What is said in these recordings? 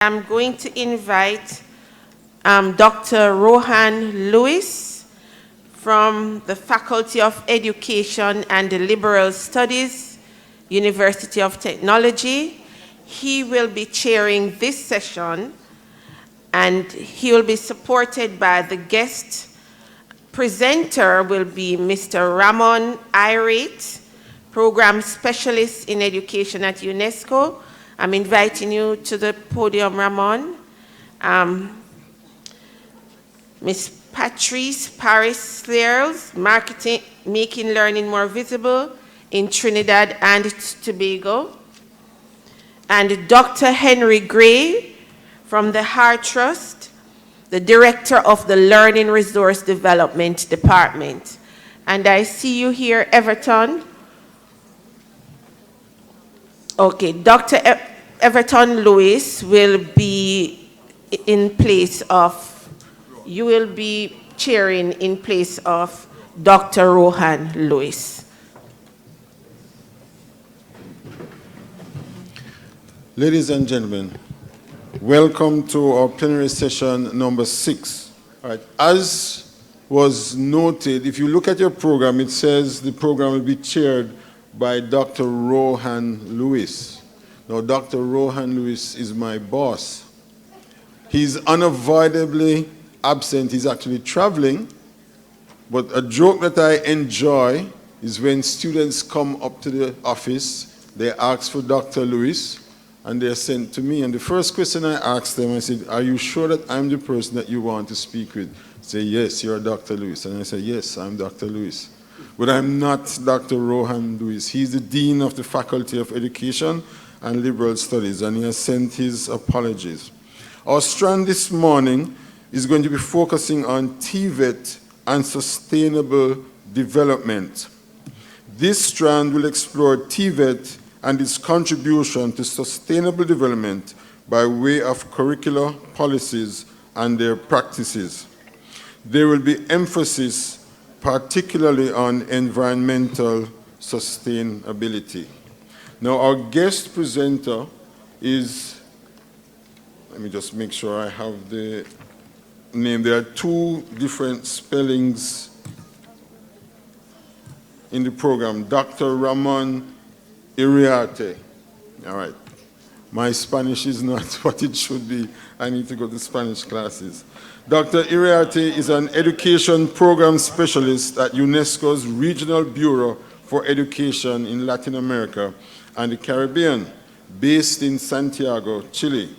I'm going to invite Dr. Rohan Lewis from the Faculty of Education and Liberal Studies, University of Technology. He will be chairing this session, and he will be supported by the guest presenter will be Mr. Ramon Iriate, Program Specialist in Education at UNESCO. I'm inviting you to the podium, Ramon. Ms. Patrice Parris Searles, Making Learning More Visible in Trinidad and Tobago. And Dr. Henry Gray from the Heart Trust, the Director of the Learning Resource Development Department. And I see you here, Everton. Okay, Dr. Everton Lewis will be in place of, you will be chairing in place of Dr. Rohan Lewis. Ladies and gentlemen, welcome to our plenary session number 6. All right. As was noted, if you look at your program, it says the program will be chaired by Dr. Rohan Lewis. Now, Dr. Rohan Lewis is my boss. He's unavoidably absent. He's actually traveling. But a joke that I enjoy is when students come up to the office, they ask for Dr. Lewis, and they're sent to me. And the first question I asked them, I said, are you sure that I'm the person that you want to speak with? They say, yes, you're Dr. Lewis. And I said, yes, I'm Dr. Lewis. But I'm not Dr. Rohan Lewis. He's the Dean of the Faculty of Education and Liberal Studies, and he has sent his apologies. Our strand this morning is going to be focusing on TVET and sustainable development. This strand will explore TVET and its contribution to sustainable development by way of curricular policies and their practices. There will be emphasis particularly on environmental sustainability. Now, our guest presenter is, let me just make sure I have the name. There are two different spellings in the program. Dr. Ramon Iriate. All right. My Spanish is not what it should be. I need to go to Spanish classes. Dr. Iriate is an education program specialist at UNESCO's Regional Bureau for Education in Latin America and the Caribbean, based in Santiago, Chile.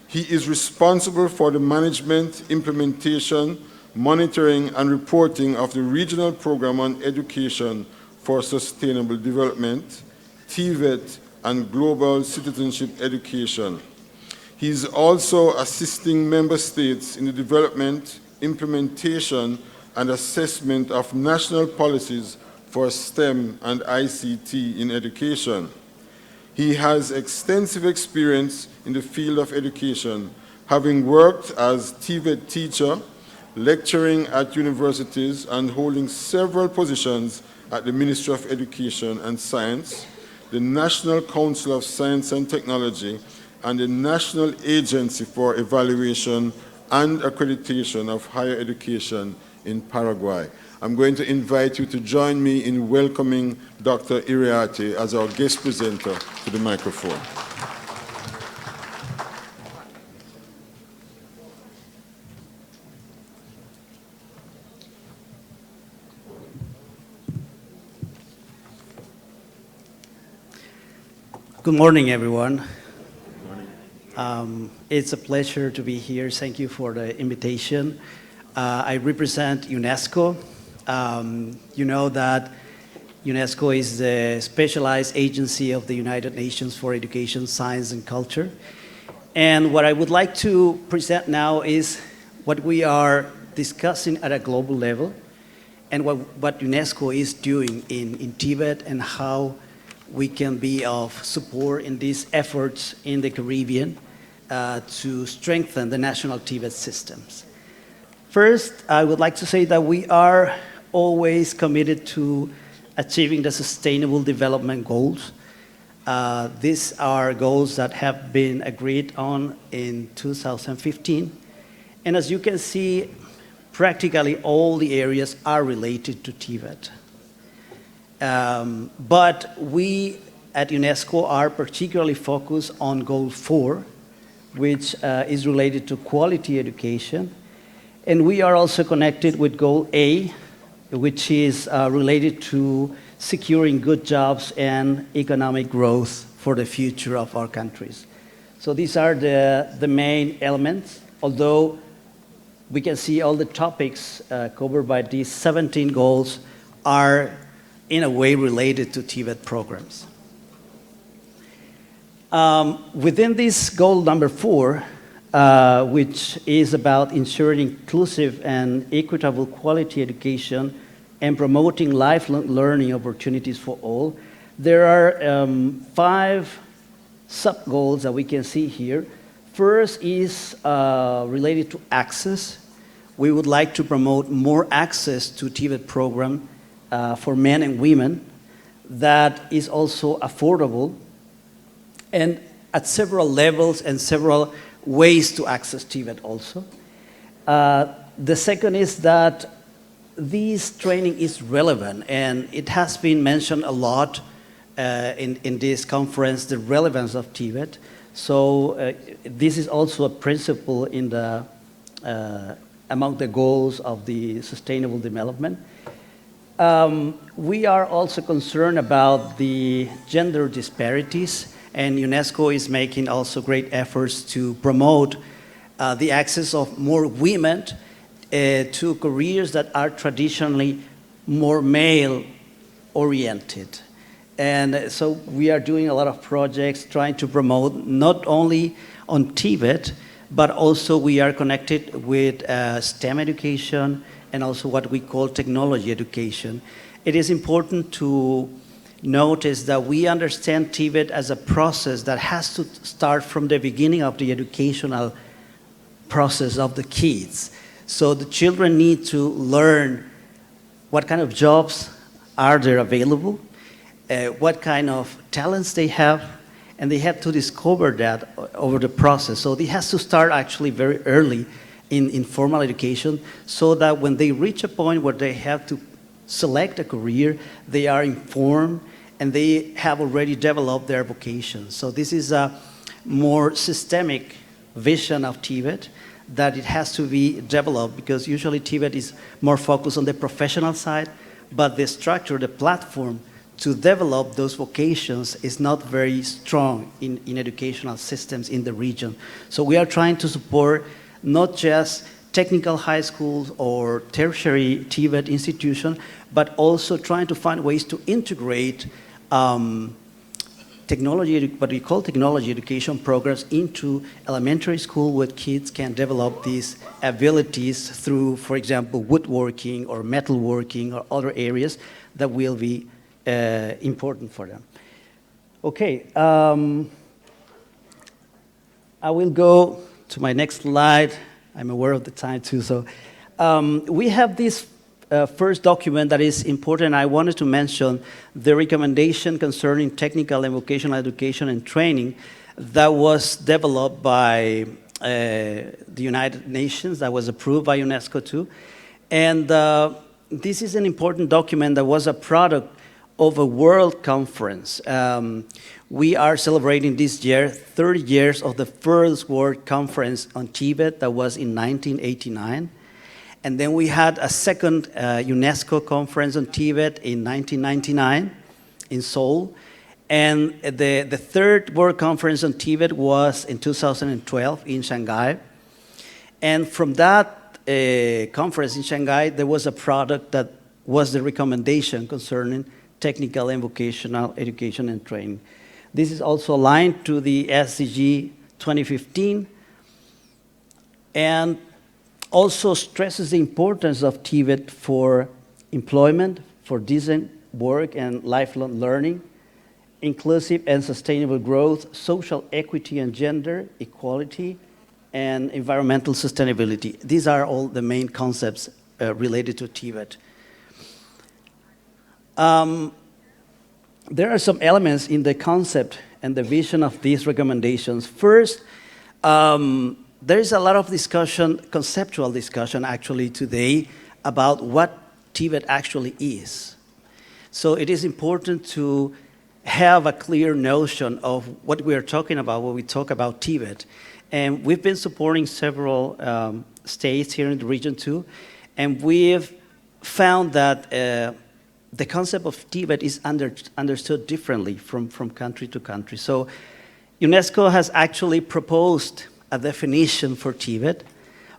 He is responsible for the management, implementation, monitoring, and reporting of the Regional Program on Education for Sustainable Development, TVET, and Global Citizenship Education. He is also assisting member states in the development, implementation, and assessment of national policies for STEM and ICT in education. He has extensive experience in the field of education, having worked as TVET teacher, lecturing at universities, and holding several positions at the Ministry of Education and Science, the National Council of Science and Technology, and the National Agency for Evaluation and Accreditation of Higher Education in Paraguay. I'm going to invite you to join me in welcoming Dr. Iriate as our guest presenter to the microphone. Good morning, everyone. It's a pleasure to be here. Thank you for the invitation. I represent UNESCO. You know that UNESCO is the specialized agency of the United Nations for Education, Science, and Culture. And what I would like to present now is what we are discussing at a global level and what UNESCO is doing in Tibet and how we can be of support in these efforts in the Caribbean to strengthen the national TVET systems. First, I would like to say that we are always committed to achieving the Sustainable Development Goals. These are goals that have been agreed on in 2015. And as you can see, practically all the areas are related to TVET. But we at UNESCO are particularly focused on Goal 4, which is related to quality education. And we are also connected with Goal A, which is related to securing good jobs and economic growth for the future of our countries. So these are the main elements, although we can see all the topics covered by these 17 goals are in a way related to TVET programs. Within this goal number 4, which is about ensuring inclusive and equitable quality education and promoting lifelong learning opportunities for all, there are 5 sub-goals that we can see here. First is related to access. We would like to promote more access to TVET program for men and women that is also affordable and at several levels and several ways to access TVET also. The second is that this training is relevant, and it has been mentioned a lot in this conference, the relevance of TVET. So this is also a principle in the, among the goals of the sustainable development. We are also concerned about the gender disparities, and UNESCO is making also great efforts to promote the access of more women to careers that are traditionally more male-oriented. And so we are doing a lot of projects trying to promote not only on TVET, but also we are connected with STEM education and also what we call technology education. It is important to notice that we understand TVET as a process that has to start from the beginning of the educational process of the kids. So the children need to learn what kind of jobs are there available, what kind of talents they have, and they have to discover that over the process. So it has to start actually very early in formal education so that when they reach a point where they have to select a career, they are informed and they have already developed their vocation. So this is a more systemic vision of TVET that it has to be developed, because usually TVET is more focused on the professional side, but the structure, the platform to develop those vocations is not very strong in educational systems in the region. So we are trying to support not just technical high schools or tertiary TVET institutions, but also trying to find ways to integrate technology, what we call technology education programs into elementary school, where kids can develop these abilities through, for example, woodworking or metalworking or other areas that will be important for them. Okay, I will go to my next slide. I'm aware of the time too. So we have this first document that is important. I wanted to mention the recommendation concerning technical and vocational education and training that was developed by the United Nations, that was approved by UNESCO too. And this is an important document that was a product of a world conference. We are celebrating this year 30 years of the first World Conference on TVET that was in 1989. And then we had a second UNESCO conference on TVET in 1999 in Seoul. And the third World Conference on TVET was in 2012 in Shanghai. And from that conference in Shanghai, there was a product that was the recommendation concerning technical and vocational education and training. This is also aligned to the SDG 2015 and also stresses the importance of TVET for employment, for decent work and lifelong learning, inclusive and sustainable growth, social equity and gender equality, and environmental sustainability. These are all the main concepts related to TVET. there are some elements in the concept and the vision of these recommendations. First, there is a lot of discussion, conceptual discussion actually today, about what TVET actually is. So it is important to have a clear notion of what we are talking about when we talk about TVET. And we've been supporting several states here in the region too, and we've found that the concept of TVET is understood differently from country to country. So UNESCO has actually proposed a definition for TVET,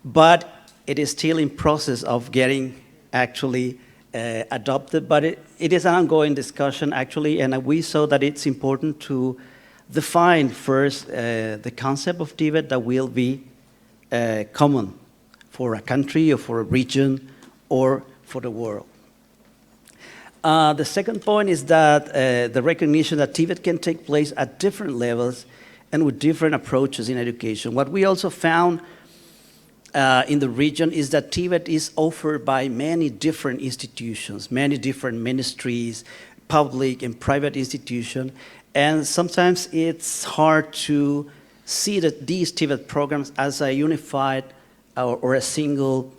but it is still in process of getting actually adopted, but it is an ongoing discussion actually, and we saw that it's important to define first the concept of TVET that will be common for a country or for a region or for the world. The second point is that the recognition that TVET can take place at different levels and with different approaches in education. What we also found in the region is that TVET is offered by many different institutions, many different ministries, public and private institutions, and sometimes it's hard to see that these TVET programs as a unified or a single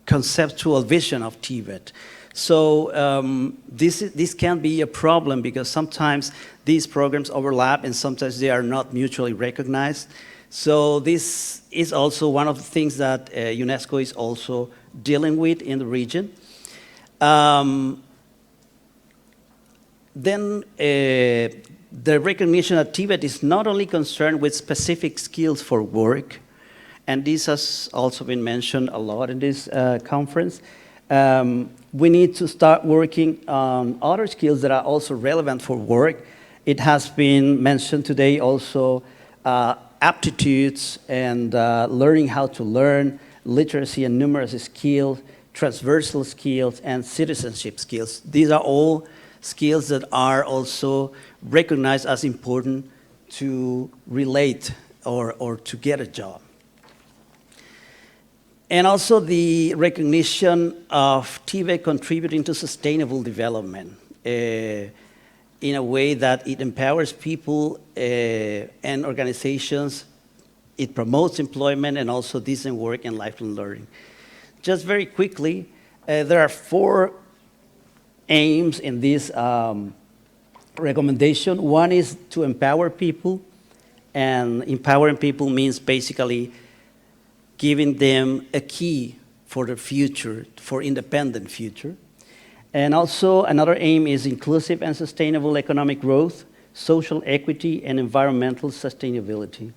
conceptual vision of TVET. So this can be a problem because sometimes these programs overlap and sometimes they are not mutually recognized. So this is also one of the things that UNESCO is also dealing with in the region. Then the recognition that TVET is not only concerned with specific skills for work, and this has also been mentioned a lot in this conference. We need to start working on other skills that are also relevant for work. It has been mentioned today also aptitudes and learning how to learn, literacy and numeracy skills, transversal skills, and citizenship skills. These are all skills that are also recognized as important to relate or to get a job. And also the recognition of TVET contributing to sustainable development in a way that it empowers people and organizations, it promotes employment and also decent work and lifelong learning. Just very quickly, there are 4 aims in this recommendation. One is to empower people, and empowering people means basically giving them a key for the future, for independent future. And also another aim is inclusive and sustainable economic growth, social equity, and environmental sustainability.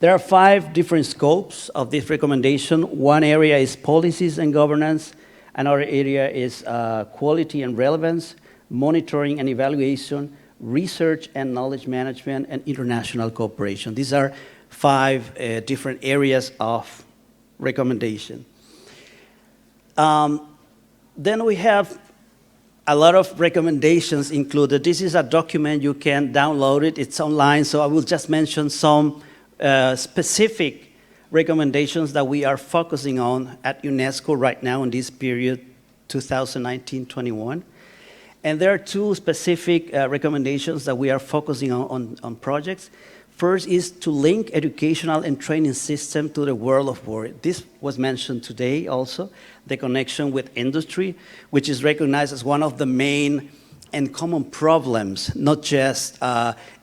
There are 5 different scopes of this recommendation. One area is policies and governance. Another area is quality and relevance, monitoring and evaluation, research and knowledge management, and international cooperation. These are 5 different areas of recommendation. Then we have a lot of recommendations included. This is a document, you can download it, it's online, so I will just mention some specific recommendations that we are focusing on at UNESCO right now in this period, 2019-21. And there are 2 specific recommendations that we are focusing on projects. First is to link educational and training system to the world of work. This was mentioned today also, the connection with industry, which is recognized as one of the main and common problems, not just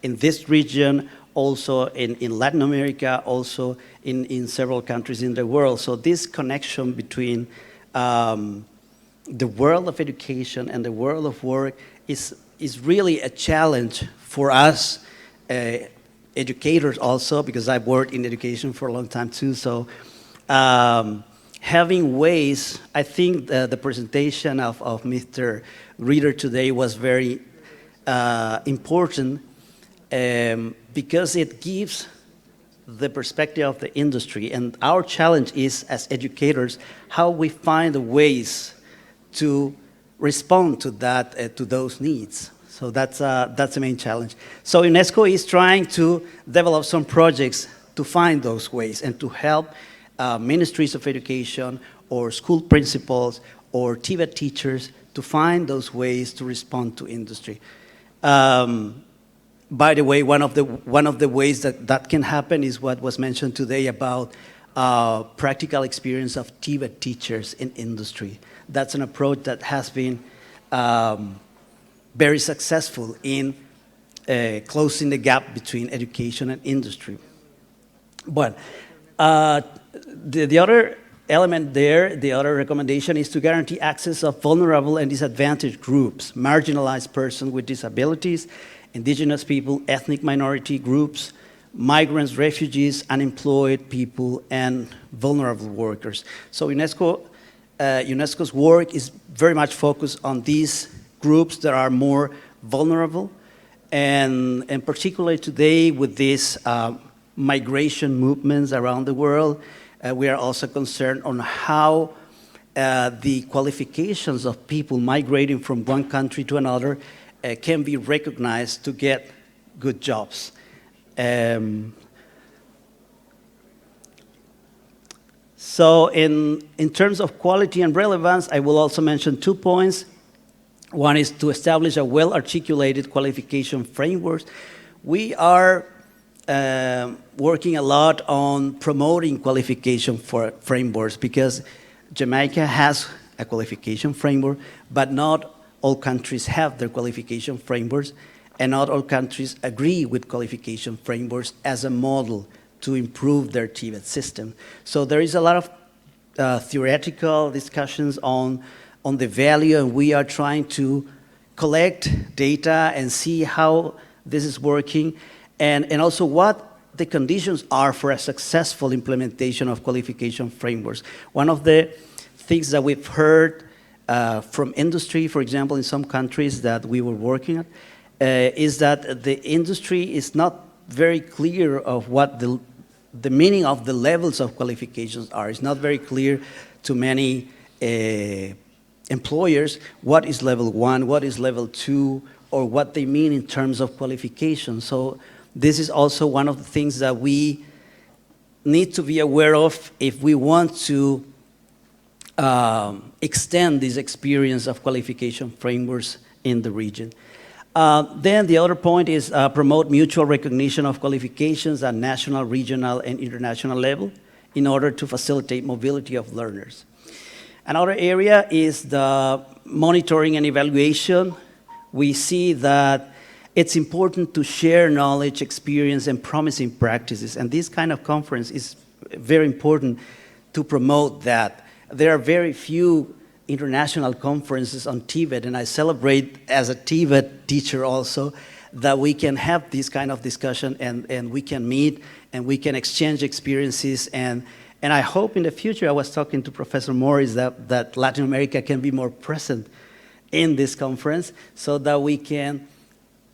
in this region, also in Latin America, also in several countries in the world. So this connection between the world of education and the world of work is really a challenge for us educators also, because I've worked in education for a long time too. So having ways, I think the presentation of Mr. Reader today was very important because it gives the perspective of the industry. And our challenge is, as educators, how we find the ways to respond to that, to those needs. So that's the main challenge. So UNESCO is trying to develop some projects to find those ways and to help ministries of education or school principals or TVET teachers to find those ways to respond to industry. By the way, one of the ways that can happen is what was mentioned today about practical experience of TVET teachers in industry. That's an approach that has been very successful in closing the gap between education and industry. But the other element there, the other recommendation is to guarantee access of vulnerable and disadvantaged groups, marginalized persons with disabilities, indigenous people, ethnic minority groups, migrants, refugees, unemployed people, and vulnerable workers. So UNESCO's work is very much focused on these groups that are more vulnerable, and particularly today with these migration movements around the world, we are also concerned on how the qualifications of people migrating from one country to another can be recognized to get good jobs. So in terms of quality and relevance, I will also mention 2 points. One is to establish a well-articulated qualification framework. We are working a lot on promoting qualification frameworks because Jamaica has a qualification framework, but not all countries have their qualification frameworks, and not all countries agree with qualification frameworks as a model to improve their TVET system. So there is a lot of theoretical discussions on the value, and we are trying to collect data and see how this is working, and also what the conditions are for a successful implementation of qualification frameworks. One of the things that we've heard from industry, for example, in some countries that we were working at, is that the industry is not very clear of what the meaning of the levels of qualifications are. It's not very clear to many employers what is level 1, what is level 2, or what they mean in terms of qualification. So this is also one of the things that we need to be aware of if we want to extend this experience of qualification frameworks in the region. Then the other point is promote mutual recognition of qualifications at national, regional, and international level in order to facilitate mobility of learners. Another area is the monitoring and evaluation. We see that it's important to share knowledge, experience, and promising practices, and this kind of conference is very important to promote that. There are very few international conferences on TVET, and I celebrate as a TVET teacher also that we can have this kind of discussion and we can meet and we can exchange experiences, and I hope in the future, I was talking to Professor Morris that Latin America can be more present in this conference so that we can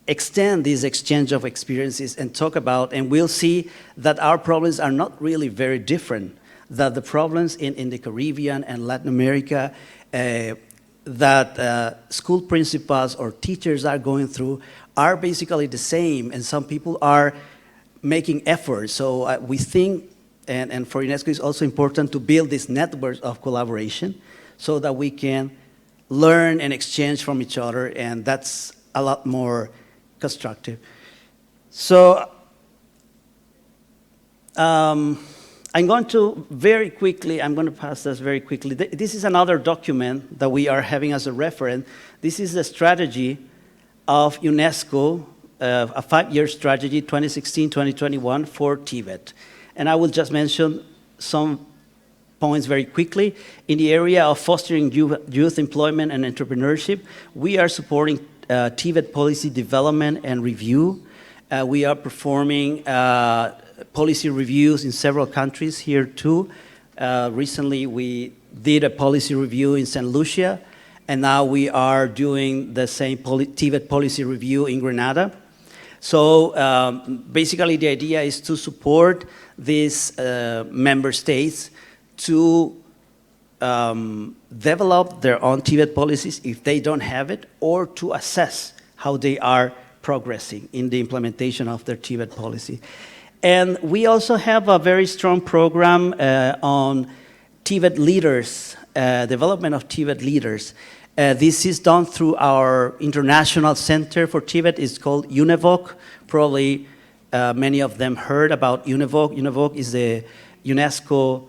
extend this exchange of experiences and talk about, and we'll see that our problems are not really very different, that the problems in the Caribbean and Latin America that school principals or teachers are going through are basically the same, and some people are making efforts. So we think, and for UNESCO it's also important to build this network of collaboration so that we can learn and exchange from each other, and that's a lot more constructive. So I'm going to very quickly, I'm going to pass this very quickly. This is another document that we are having as a reference. This is the strategy of UNESCO, a 5-year strategy, 2016-2021 for TVET. And I will just mention some points very quickly. In the area of fostering youth employment and entrepreneurship, we are supporting TVET policy development and review. We are performing policy reviews in several countries here too. Recently we did a policy review in Saint Lucia, and now we are doing the same TVET policy review in Grenada. So basically the idea is to support these member states to develop their own TVET policies if they don't have it, or to assess how they are progressing in the implementation of their TVET policy. And we also have a very strong program on TVET leaders, development of TVET leaders. This is done through our International Center for TVET. It's called UNIVOC. Probably many of them heard about UNIVOC. UNIVOC is the UNESCO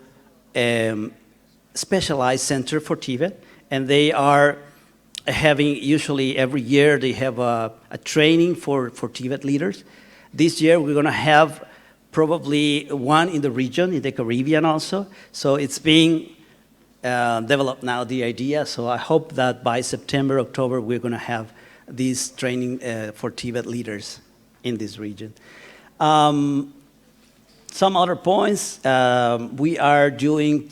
specialized center for TVET, and they are having, usually every year, they have a training for TVET leaders. This year, we're going to have probably one in the region, in the Caribbean also. So it's being developed now, the idea. So I hope that by September, October, we're going to have this training for TVET leaders in this region. Some other points, we are doing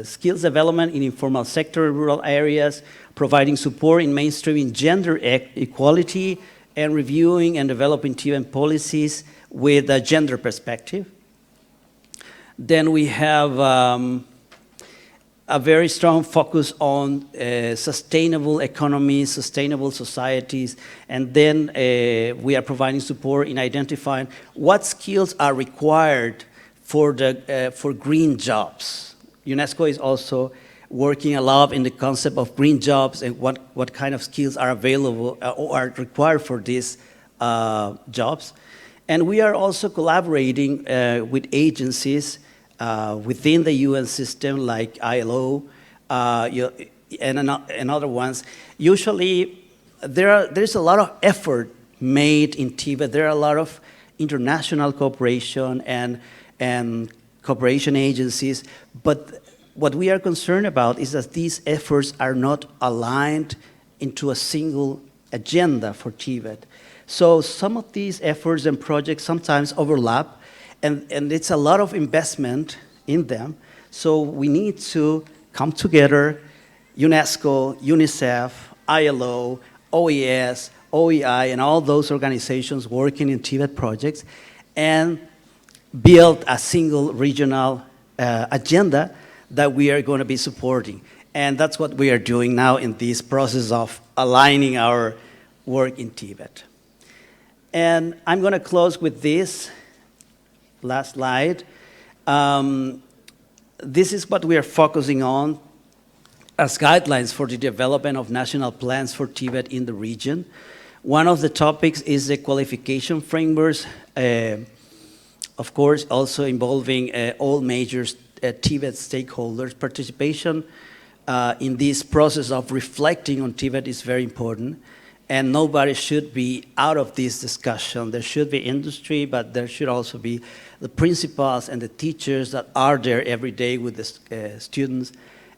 skills development in informal sector, rural areas, providing support in mainstreaming gender equality, and reviewing and developing TVET policies with a gender perspective. Then we have a very strong focus on sustainable economies, sustainable societies, and then we are providing support in identifying what skills are required for green jobs. UNESCO is also working a lot in the concept of green jobs and what kind of skills are available or are required for these jobs. And we are also collaborating with agencies within the UN system like ILO and other ones. Usually there's a lot of effort made in TVET. There are a lot of international cooperation and cooperation agencies, but what we are concerned about is that these efforts are not aligned into a single agenda for TVET. So some of these efforts and projects sometimes overlap, and it's a lot of investment in them. So we need to come together, UNESCO, UNICEF, ILO, OES, OEI, and all those organizations working in TVET projects, and build a single regional agenda that we are going to be supporting. And that's what we are doing now in this process of aligning our work in TVET. And I'm going to close with this last slide. This is what we are focusing on as guidelines for the development of national plans for TVET in the region. One of the topics is the qualification frameworks, of course, also involving all major TVET stakeholders. Participation in this process of reflecting on TVET is very important, and nobody should be out of this discussion. There should be industry, but there should also be the principals and the teachers that are there every day with the students,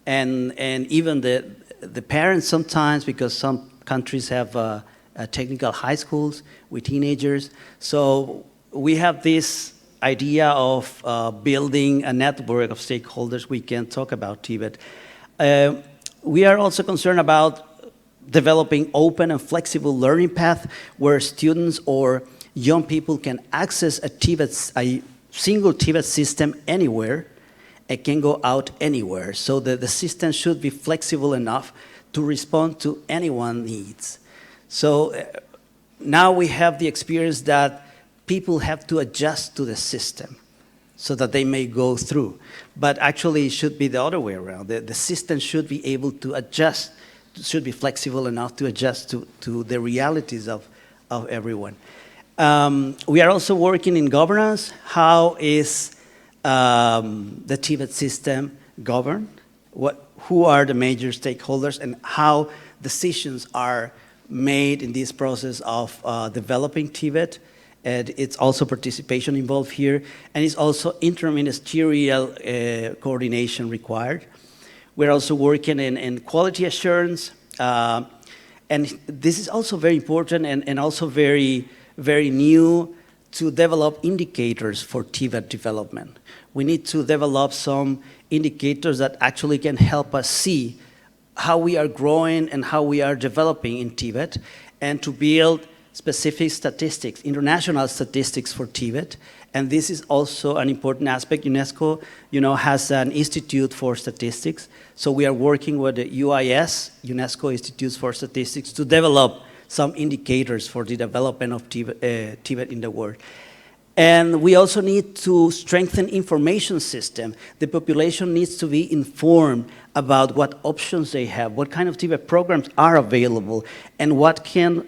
and even the parents sometimes, because some countries have technical high schools with teenagers. So we have this idea of building a network of stakeholders. We can talk about TVET. We are also concerned about developing open and flexible learning path where students or young people can access a single TVET system anywhere and can go out anywhere. So the system should be flexible enough to respond to anyone's needs. So now we have the experience that people have to adjust to the system so that they may go through. But actually, it should be the other way around. The system should be able to adjust, should be flexible enough to adjust to the realities of everyone. We are also working in governance. How is the TVET system governed? Who are the major stakeholders, and how decisions are made in this process of developing TVET? And it's also participation involved here, and it's also interministerial coordination required. We're also working in quality assurance, and this is also very important and also very, very new, to develop indicators for TVET development. We need to develop some indicators that actually can help us see how we are growing and how we are developing in TVET, and to build specific statistics, international statistics for TVET. And this is also an important aspect. UNESCO, has an institute for statistics. So we are working with the UIS, UNESCO Institutes for Statistics, to develop some indicators for the development of TVET in the world. And we also need to strengthen information system. The population needs to be informed about what options they have, what kind of TVET programs are available, and what can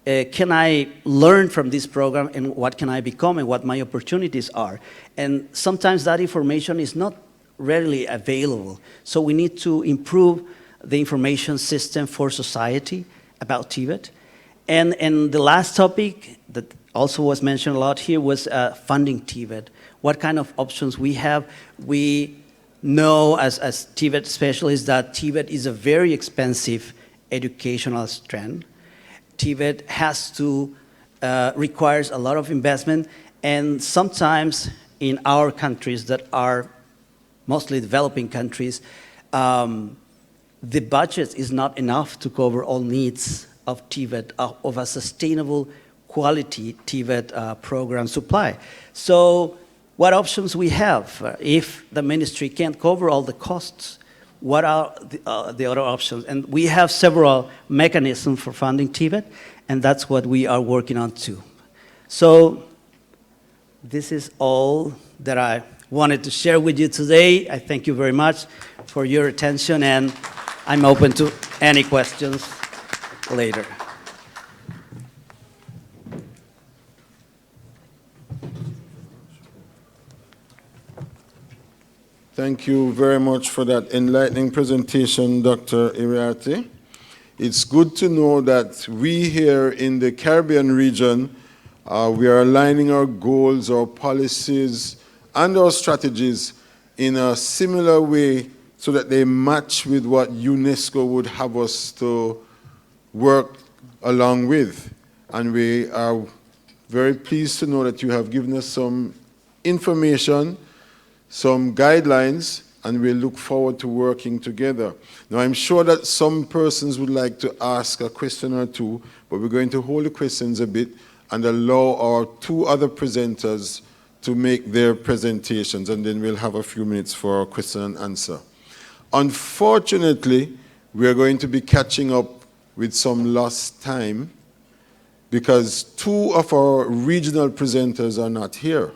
I learn from this program, and what can I become, and what my opportunities are. And sometimes that information is not readily available. So we need to improve the information system for society about TVET. And the last topic that also was mentioned a lot here was funding TVET. What kind of options we have. We know as TVET specialists that TVET is a very expensive educational strand. TVET requires a lot of investment, and sometimes in our countries that are mostly developing countries, the budget is not enough to cover all needs of TVET, of a sustainable quality TVET program supply. So what options we have? If the ministry can't cover all the costs, what are the other options? And we have several mechanisms for funding TVET, and that's what we are working on too. So this is all that I wanted to share with you today. I thank you very much for your attention, and I'm open to any questions later. Thank you very much for that enlightening presentation, Dr. Iriate. It's good to know that we here in the Caribbean region, we are aligning our goals, our policies, and our strategies in a similar way so that they match with what UNESCO would have us to work along with. And we are very pleased to know that you have given us some information, some guidelines, and we look forward to working together. Now, I'm sure that some persons would like to ask a question or two, but we're going to hold the questions a bit and allow our two other presenters to make their presentations, and then we'll have a few minutes for question and answer. Unfortunately, we are going to be catching up with some lost time because two of our regional presenters are not here.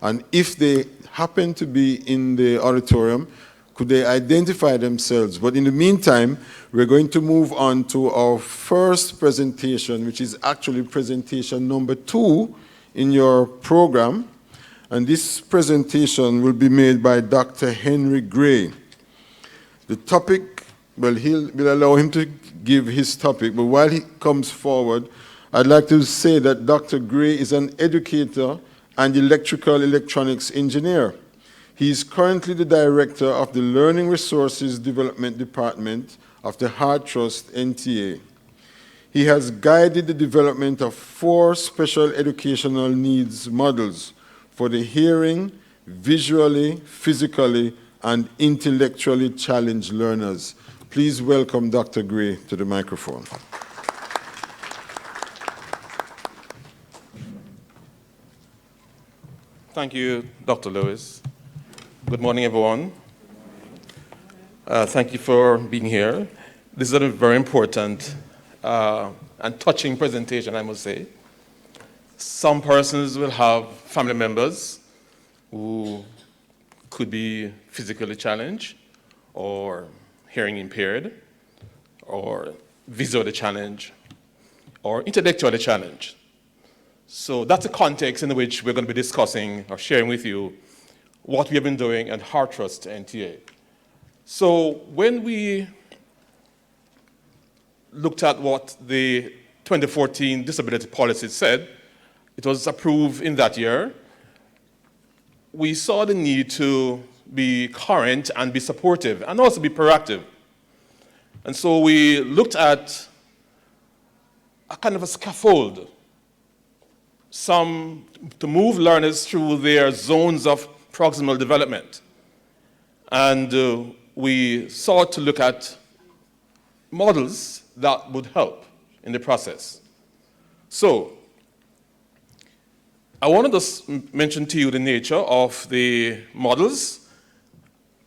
And if they happen to be in the auditorium, could they identify themselves? But in the meantime, we're going to move on to our first presentation, which is actually presentation number 2 in your program. And this presentation will be made by Dr. Henry Gray. The topic, well, we'll allow him to give his topic, but while he comes forward, I'd like to say that Dr. Gray is an educator and electrical electronics engineer. He is currently the director of the Learning Resources Development Department of the Hart Trust NTA. He has guided the development of 4 special educational needs models for the hearing, visually, physically, and intellectually challenged learners. Please welcome Dr. Gray to the microphone. Thank you, Dr. Lewis. Good morning, everyone. Thank you for being here. This is a very important and touching presentation, I must say. Some persons will have family members who could be physically challenged or hearing impaired or visually challenged or intellectually challenged. So that's the context in which we're going to be discussing or sharing with you what we have been doing at Hart Trust NTA. So when we looked at what the 2014 disability policy said, it was approved in that year, we saw the need to be current and be supportive and also be proactive. And so we looked at a kind of a scaffold, to move learners through their zones of proximal development. And we sought to look at models that would help in the process. So I want to just mention to you the nature of the models.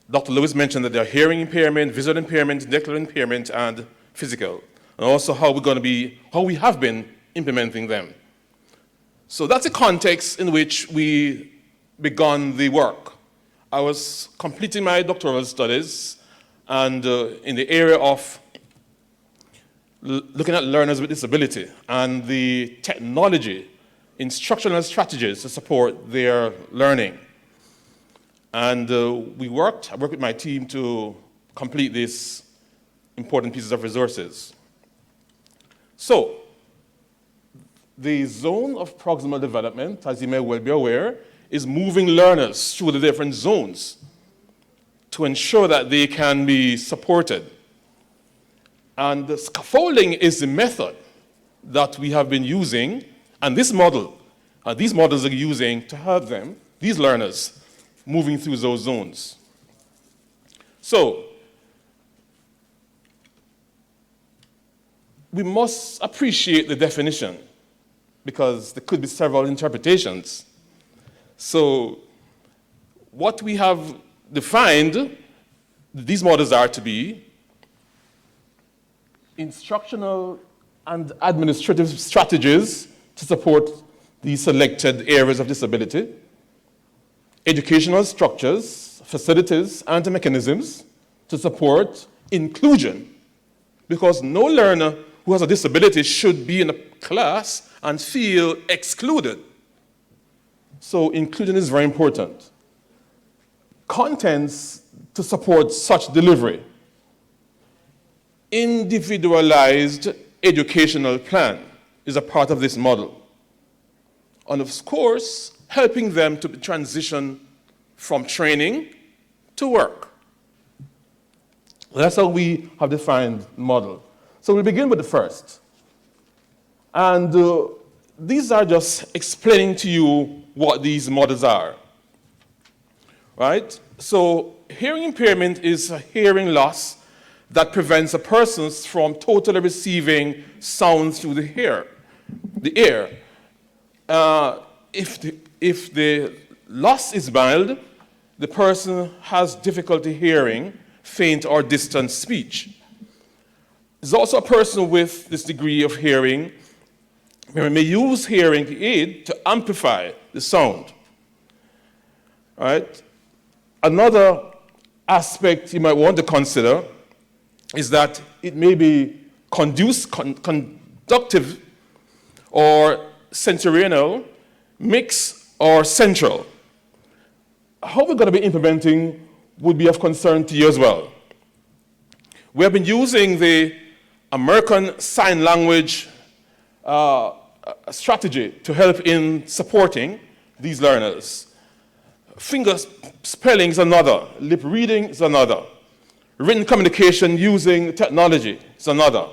Dr. Lewis mentioned that there are hearing impairment, visual impairment, intellectual impairment, and physical, and also how we have been implementing them. So that's the context in which we began the work. I was completing my doctoral studies and in the area of looking at learners with disability and the technology, instructional strategies to support their learning. And I worked with my team to complete these important pieces of resources. So, the zone of proximal development, as you may well be aware, is moving learners through the different zones to ensure that they can be supported. And the scaffolding is the method that we have been using, and this model, these models are using to help them, these learners, moving through those zones. So, we must appreciate the definition because there could be several interpretations. So, what we have defined, these models are to be instructional and administrative strategies to support these selected areas of disability, educational structures, facilities, and mechanisms to support inclusion, because no learner who has a disability should be in a class and feel excluded. So inclusion is very important. Contents to support such delivery. Individualized educational plan is a part of this model. And of course, helping them to transition from training to work. That's how we have defined the model. So we'll begin with the first. And these are just explaining to you what these models are. Right? So hearing impairment is a hearing loss that prevents a person from totally receiving sounds through the ear. If the loss is mild, the person has difficulty hearing faint or distant speech. There's also a person with this degree of hearing where may use hearing aid to amplify the sound. All right? Another aspect you might want to consider is that it may be conductive or sensorial, mixed or central. How we're going to be implementing would be of concern to you as well. We have been using the American Sign Language strategy to help in supporting these learners. Finger spelling is another, lip reading is another, written communication using technology is another.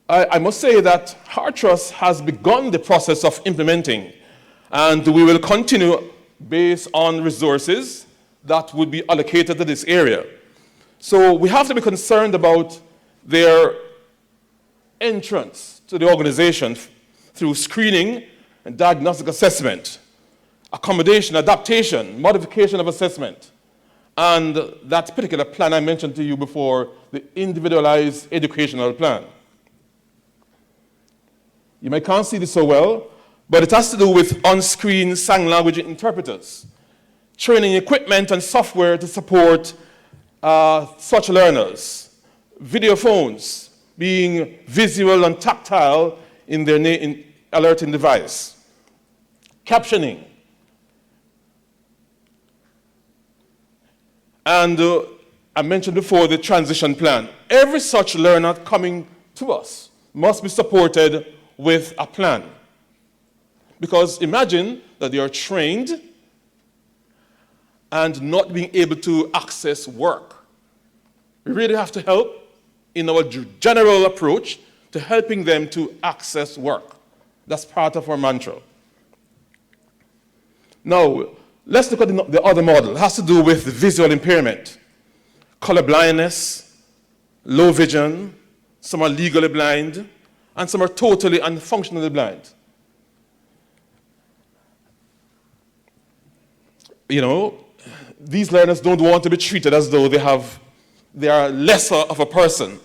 I must say that HeartTrust has begun the process of implementing, and we will continue based on resources that would be allocated to this area. So we have to be concerned about their entrance to the organization through screening and diagnostic assessment, accommodation, adaptation, modification of assessment, and that particular plan I mentioned to you before, the individualized educational plan. You might can't see this so well, but it has to do with on-screen sign language interpreters, training equipment and software to support such learners, video phones being visual and tactile in their alerting device, captioning, and I mentioned before the transition plan. Every such learner coming to us must be supported with a plan. Because imagine that they are trained and not being able to access work. We really have to help in our general approach to helping them to access work. That's part of our mantra. Now, let's look at the other model. It has to do with visual impairment, color blindness, low vision, some are legally blind, and some are totally and functionally blind. You know, these learners don't want to be treated as though they are lesser of a person.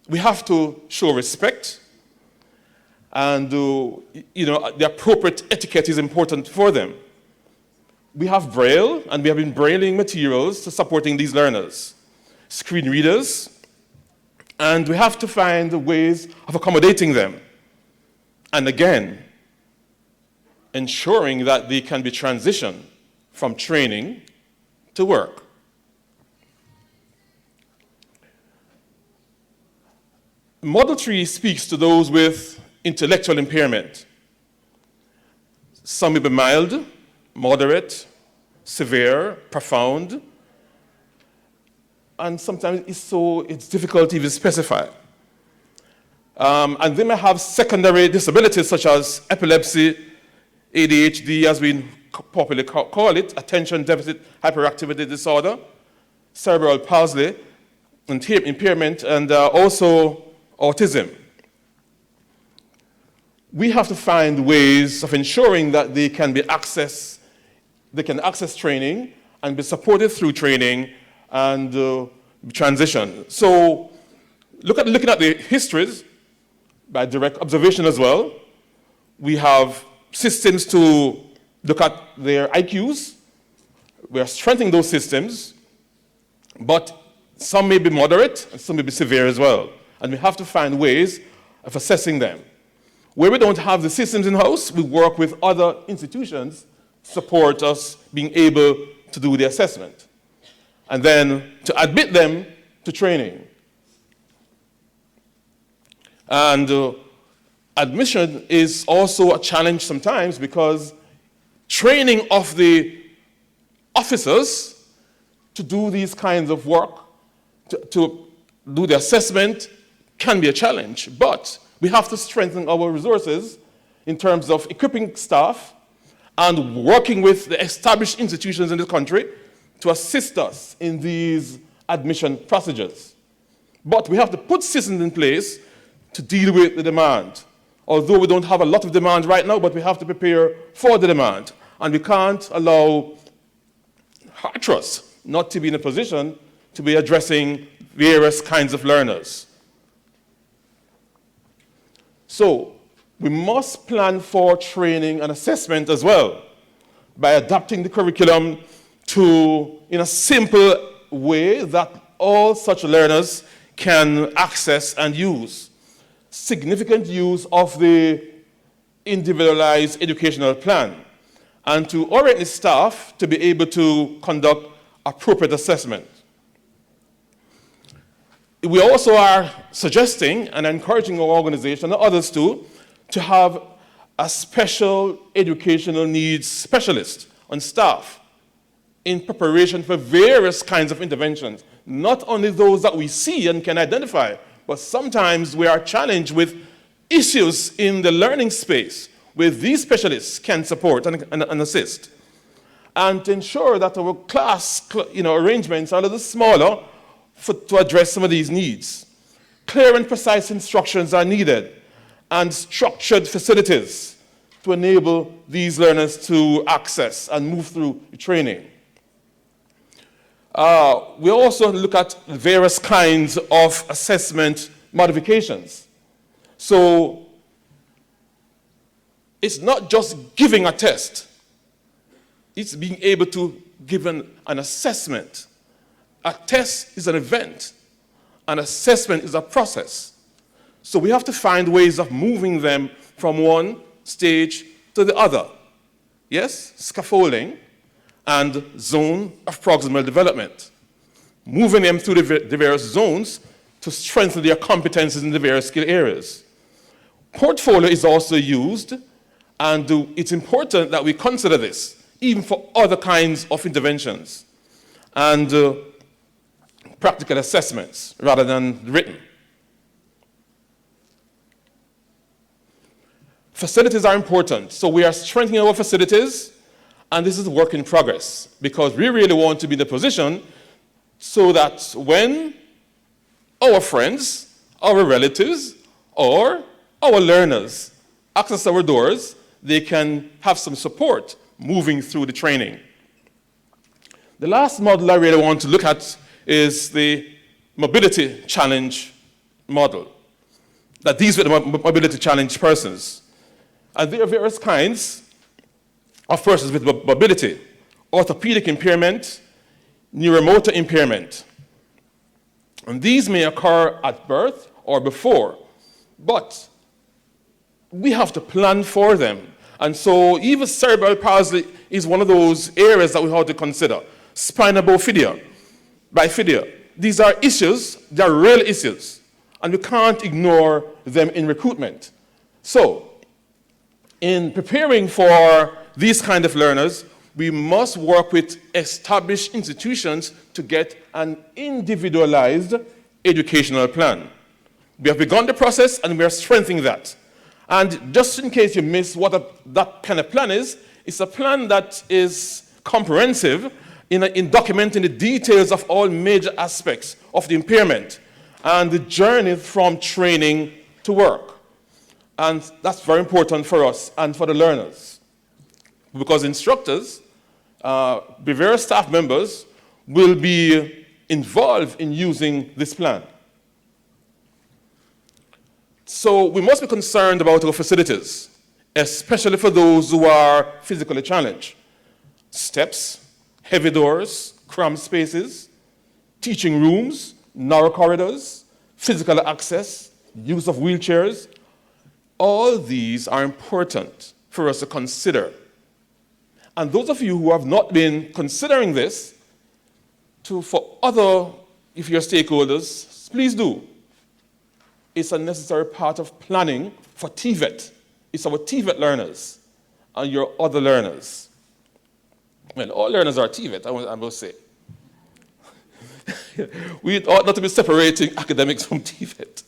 We have to show respect and the appropriate etiquette is important for them. We have Braille, and we have been brailing materials to supporting these learners, screen readers, and we have to find ways of accommodating them. And again, ensuring that they can be transitioned from training to work. Model 3 speaks to those with intellectual impairment. Some may be mild, moderate, severe, profound, and sometimes it's difficult to even specify. And they may have secondary disabilities such as epilepsy, ADHD, as we popularly call it, attention deficit hyperactivity disorder, cerebral palsy, impairment, and also autism. We have to find ways of ensuring that they can access training and be supported through training and transition. So looking at the histories by direct observation as well, we have systems to look at their IQs. We are strengthening those systems, but some may be moderate and some may be severe as well. And we have to find ways of assessing them. Where we don't have the systems in-house, we work with other institutions to support us being able to do the assessment. And then to admit them to training. And admission is also a challenge sometimes because training of the officers to do these kinds of work, to do the assessment, can be a challenge. But we have to strengthen our resources in terms of equipping staff and working with the established institutions in the country to assist us in these admission procedures. But we have to put systems in place to deal with the demand. Although we don't have a lot of demand right now, but we have to prepare for the demand. And we can't allow Patrice not to be in a position to be addressing various kinds of learners. So we must plan for training and assessment as well by adapting the curriculum in a simple way that all such learners can access and use. Significant use of the individualized educational plan, and to orient the staff to be able to conduct appropriate assessment. We also are suggesting and encouraging our organization and others too to have a special educational needs specialist on staff in preparation for various kinds of interventions, not only those that we see and can identify, but sometimes we are challenged with issues in the learning space where these specialists can support and assist. And to ensure that our class arrangements are a little smaller to address some of these needs. Clear and precise instructions are needed and structured facilities to enable these learners to access and move through the training. We also look at various kinds of assessment modifications. So it's not just giving a test. It's being able to give an assessment. A test is an event. An assessment is a process. So we have to find ways of moving them from one stage to the other. Yes, scaffolding and zone of proximal development. Moving them through the various zones to strengthen their competencies in the various skill areas. Portfolio is also used, and it's important that we consider this, even for other kinds of interventions and practical assessments rather than written. Facilities are important, so we are strengthening our facilities, and this is a work in progress because we really want to be in a position so that when our friends, our relatives, or our learners access our doors, they can have some support moving through the training. The last model I really want to look at is the mobility challenge model. that deals with mobility challenged persons. And there are various kinds of persons with mobility: orthopedic impairment, neuromotor impairment. And these may occur at birth or before, but we have to plan for them. And so even cerebral palsy is one of those areas that we have to consider. Spinal bifida. These are issues, they are real issues, and we can't ignore them in recruitment. So, in preparing for these kind of learners, we must work with established institutions to get an individualized educational plan. We have begun the process and we are strengthening that. And just in case you missed what that kind of plan is, it's a plan that is comprehensive in documenting the details of all major aspects of the impairment and the journey from training to work. And that's very important for us and for the learners, because instructors, various staff members will be involved in using this plan. So we must be concerned about our facilities, especially for those who are physically challenged. Steps, heavy doors, cramped spaces, teaching rooms, narrow corridors, physical access, use of wheelchairs. All these are important for us to consider. And those of you who have not been considering this, for other, if you're stakeholders, please do. It's a necessary part of planning for TVET. It's our TVET learners and your other learners. Well, all learners are TVET, I must say. We ought not to be separating academics from TVET.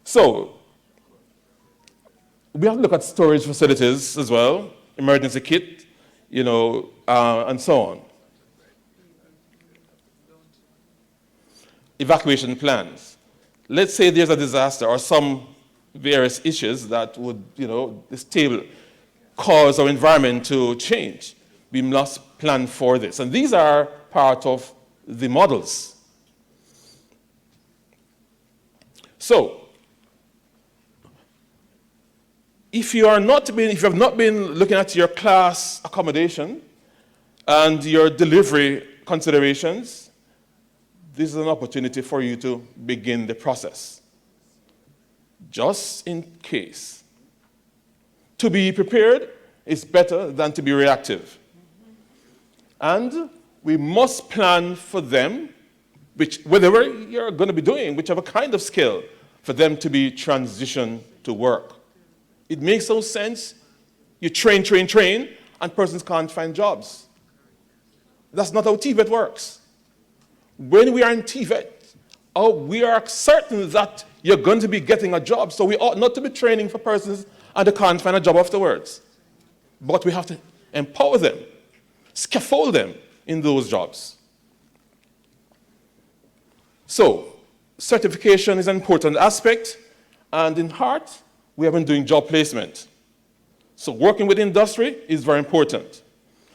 So, we have to look at storage facilities as well, emergency kit, and so on. Evacuation plans. Let's say there's a disaster or some various issues that would, cause our environment to change. We must plan for this. And these are part of the models. So, if you have not been looking at your class accommodation and your delivery considerations, this is an opportunity for you to begin the process. Just in case. To be prepared is better than to be reactive. And we must plan for them, whatever you're going to be doing, whichever kind of skill, for them to be transitioned to work. It makes no sense. You train, and persons can't find jobs. That's not how TVET works. When we are in TVET, we are certain that you're going to be getting a job, so we ought not to be training for persons and they can't find a job afterwards. But we have to empower them, scaffold them in those jobs. So, certification is an important aspect, and in heart, we have been doing job placement. So working with industry is very important.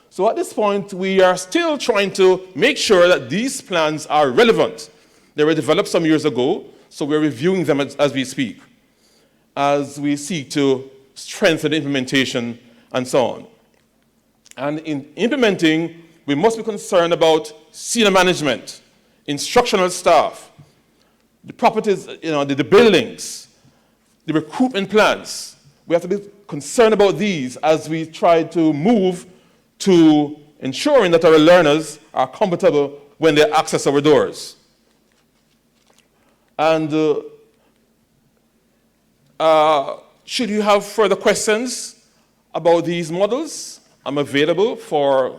So at this point, we are still trying to make sure that these plans are relevant. They were developed some years ago, so we're reviewing them as we speak, as we seek to strengthen implementation and so on. And in implementing, we must be concerned about senior management, instructional staff, the properties, the buildings, the recruitment plans. We have to be concerned about these as we try to move to ensuring that our learners are comfortable when they access our doors. And should you have further questions about these models, I'm available for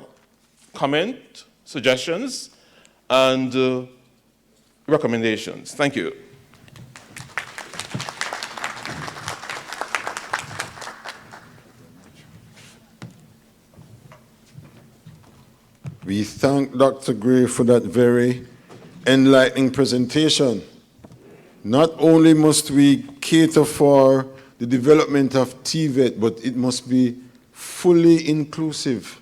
comment, suggestions, and recommendations. Thank you. We thank Dr. Gray for that very enlightening presentation. Not only must we cater for the development of TVET, but it must be fully inclusive.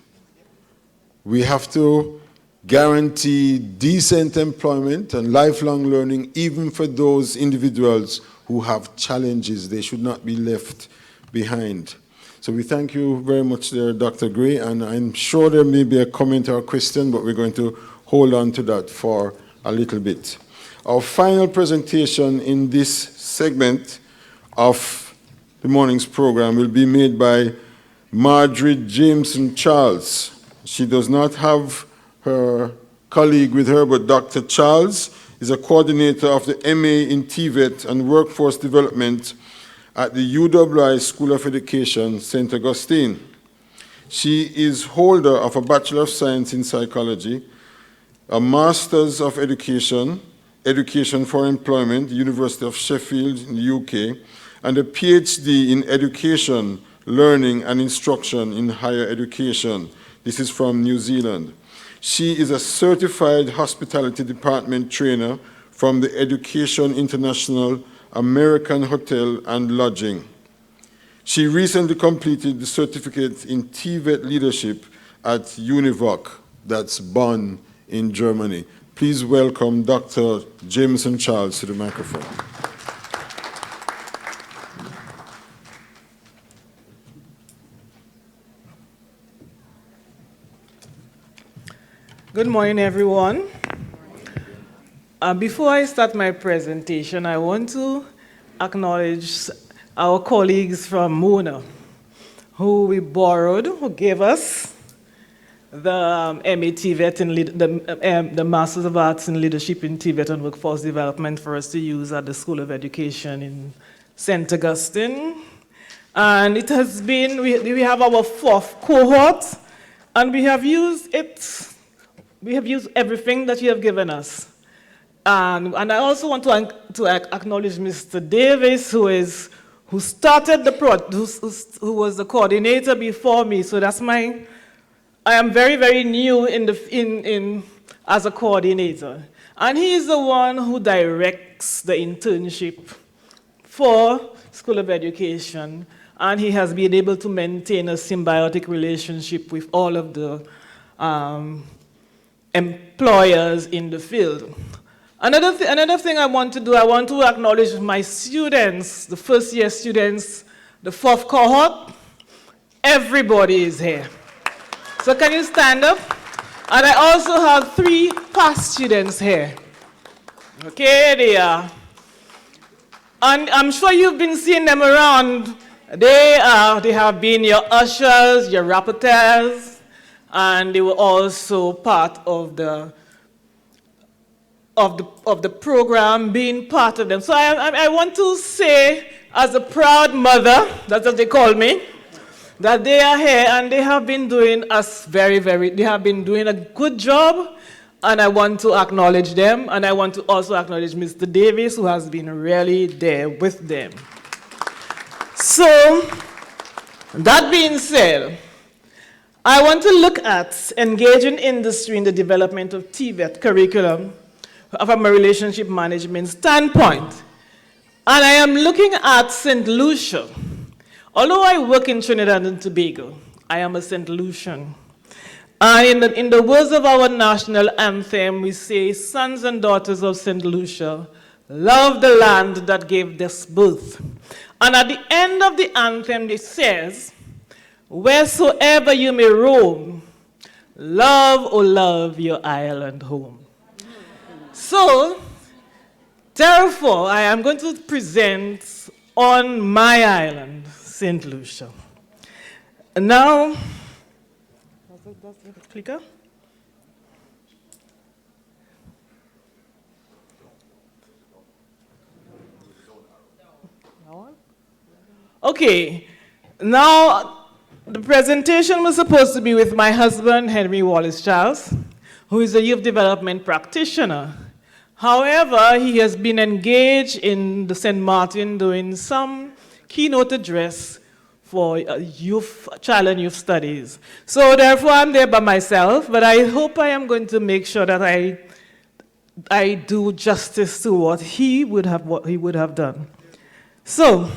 We have to guarantee decent employment and lifelong learning, even for those individuals who have challenges. They should not be left behind. So we thank you very much there, Dr. Gray, and I'm sure there may be a comment or a question, but we're going to hold on to that for a little bit. Our final presentation in this segment of the morning's program will be made by Madgerie Jameson-Charles. She does not have her colleague with her, but Dr. Charles is a coordinator of the MA in TVET and Workforce Development at the UWI School of Education, St. Augustine. She is holder of a Bachelor of Science in Psychology, a Master's of Education, Education for Employment, University of Sheffield in the UK, and a PhD in Education, Learning and Instruction in Higher Education. This is from New Zealand. She is a certified hospitality department trainer from the Education International American Hotel and Lodging. She recently completed the certificate in TVET leadership at UNIVOC, that's Bonn in Germany. Please welcome Dr. Jameson-Charles to the microphone. Good morning, everyone. Before I start my presentation, I want to acknowledge our colleagues from Mona, who gave us the MA TVET in the Masters of Arts in Leadership in TVET and Workforce Development for us to use at the School of Education in St. Augustine. And it has been, we have our 4th cohort, and we have used everything that you have given us. And I also want to acknowledge Mr. Davis, who started the project, who was the coordinator before me. So I am very, very new as a coordinator. And he is the one who directs the internship for School of Education. And he has been able to maintain a symbiotic relationship with all of the employers in the field. Another thing I want to do, I want to acknowledge my students, the first-year students, the 4th cohort. Everybody is here. So can you stand up? And I also have 3 past students here. Okay, they are. And I'm sure you've been seeing them around. They have been your ushers, your rapporteurs, and they were also part of the program, being part of them. So I want to say, as a proud mother, that's what they call me, that they are here and they have been doing they have been doing a good job, and I want to acknowledge them, and I want to also acknowledge Mr. Davis, who has been really there with them. So, that being said, I want to look at engaging industry in the development of TVET curriculum from a relationship management standpoint. And I am looking at Saint Lucia. Although I work in Trinidad and Tobago, I am a Saint Lucian. And in the words of our national anthem, we say, sons and daughters of Saint Lucia, love the land that gave us birth. And at the end of the anthem, it says, wheresoever you may roam, love, oh love, your island home. So, therefore, I am going to present on my island, St. Lucia. And now, that's the clicker. Okay, now the presentation was supposed to be with my husband, Henry Wallice Charles, who is a youth development practitioner. However, he has been engaged in the St. Martin doing some keynote address for child and youth studies. So therefore, I'm there by myself, but I hope I am going to make sure that I do justice to what he would have done. So,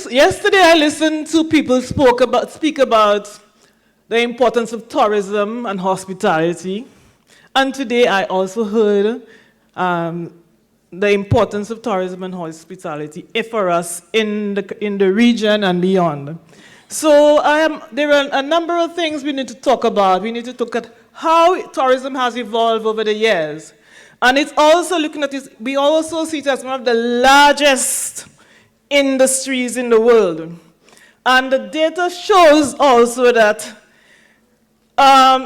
yesterday I listened to people speak about the importance of tourism and hospitality. And today I also heard the importance of tourism and hospitality for us in the region and beyond. So there are a number of things we need to talk about. We need to look at how tourism has evolved over the years. And it's also looking at this, we also see it as one of the largest industries in the world. And the data shows also that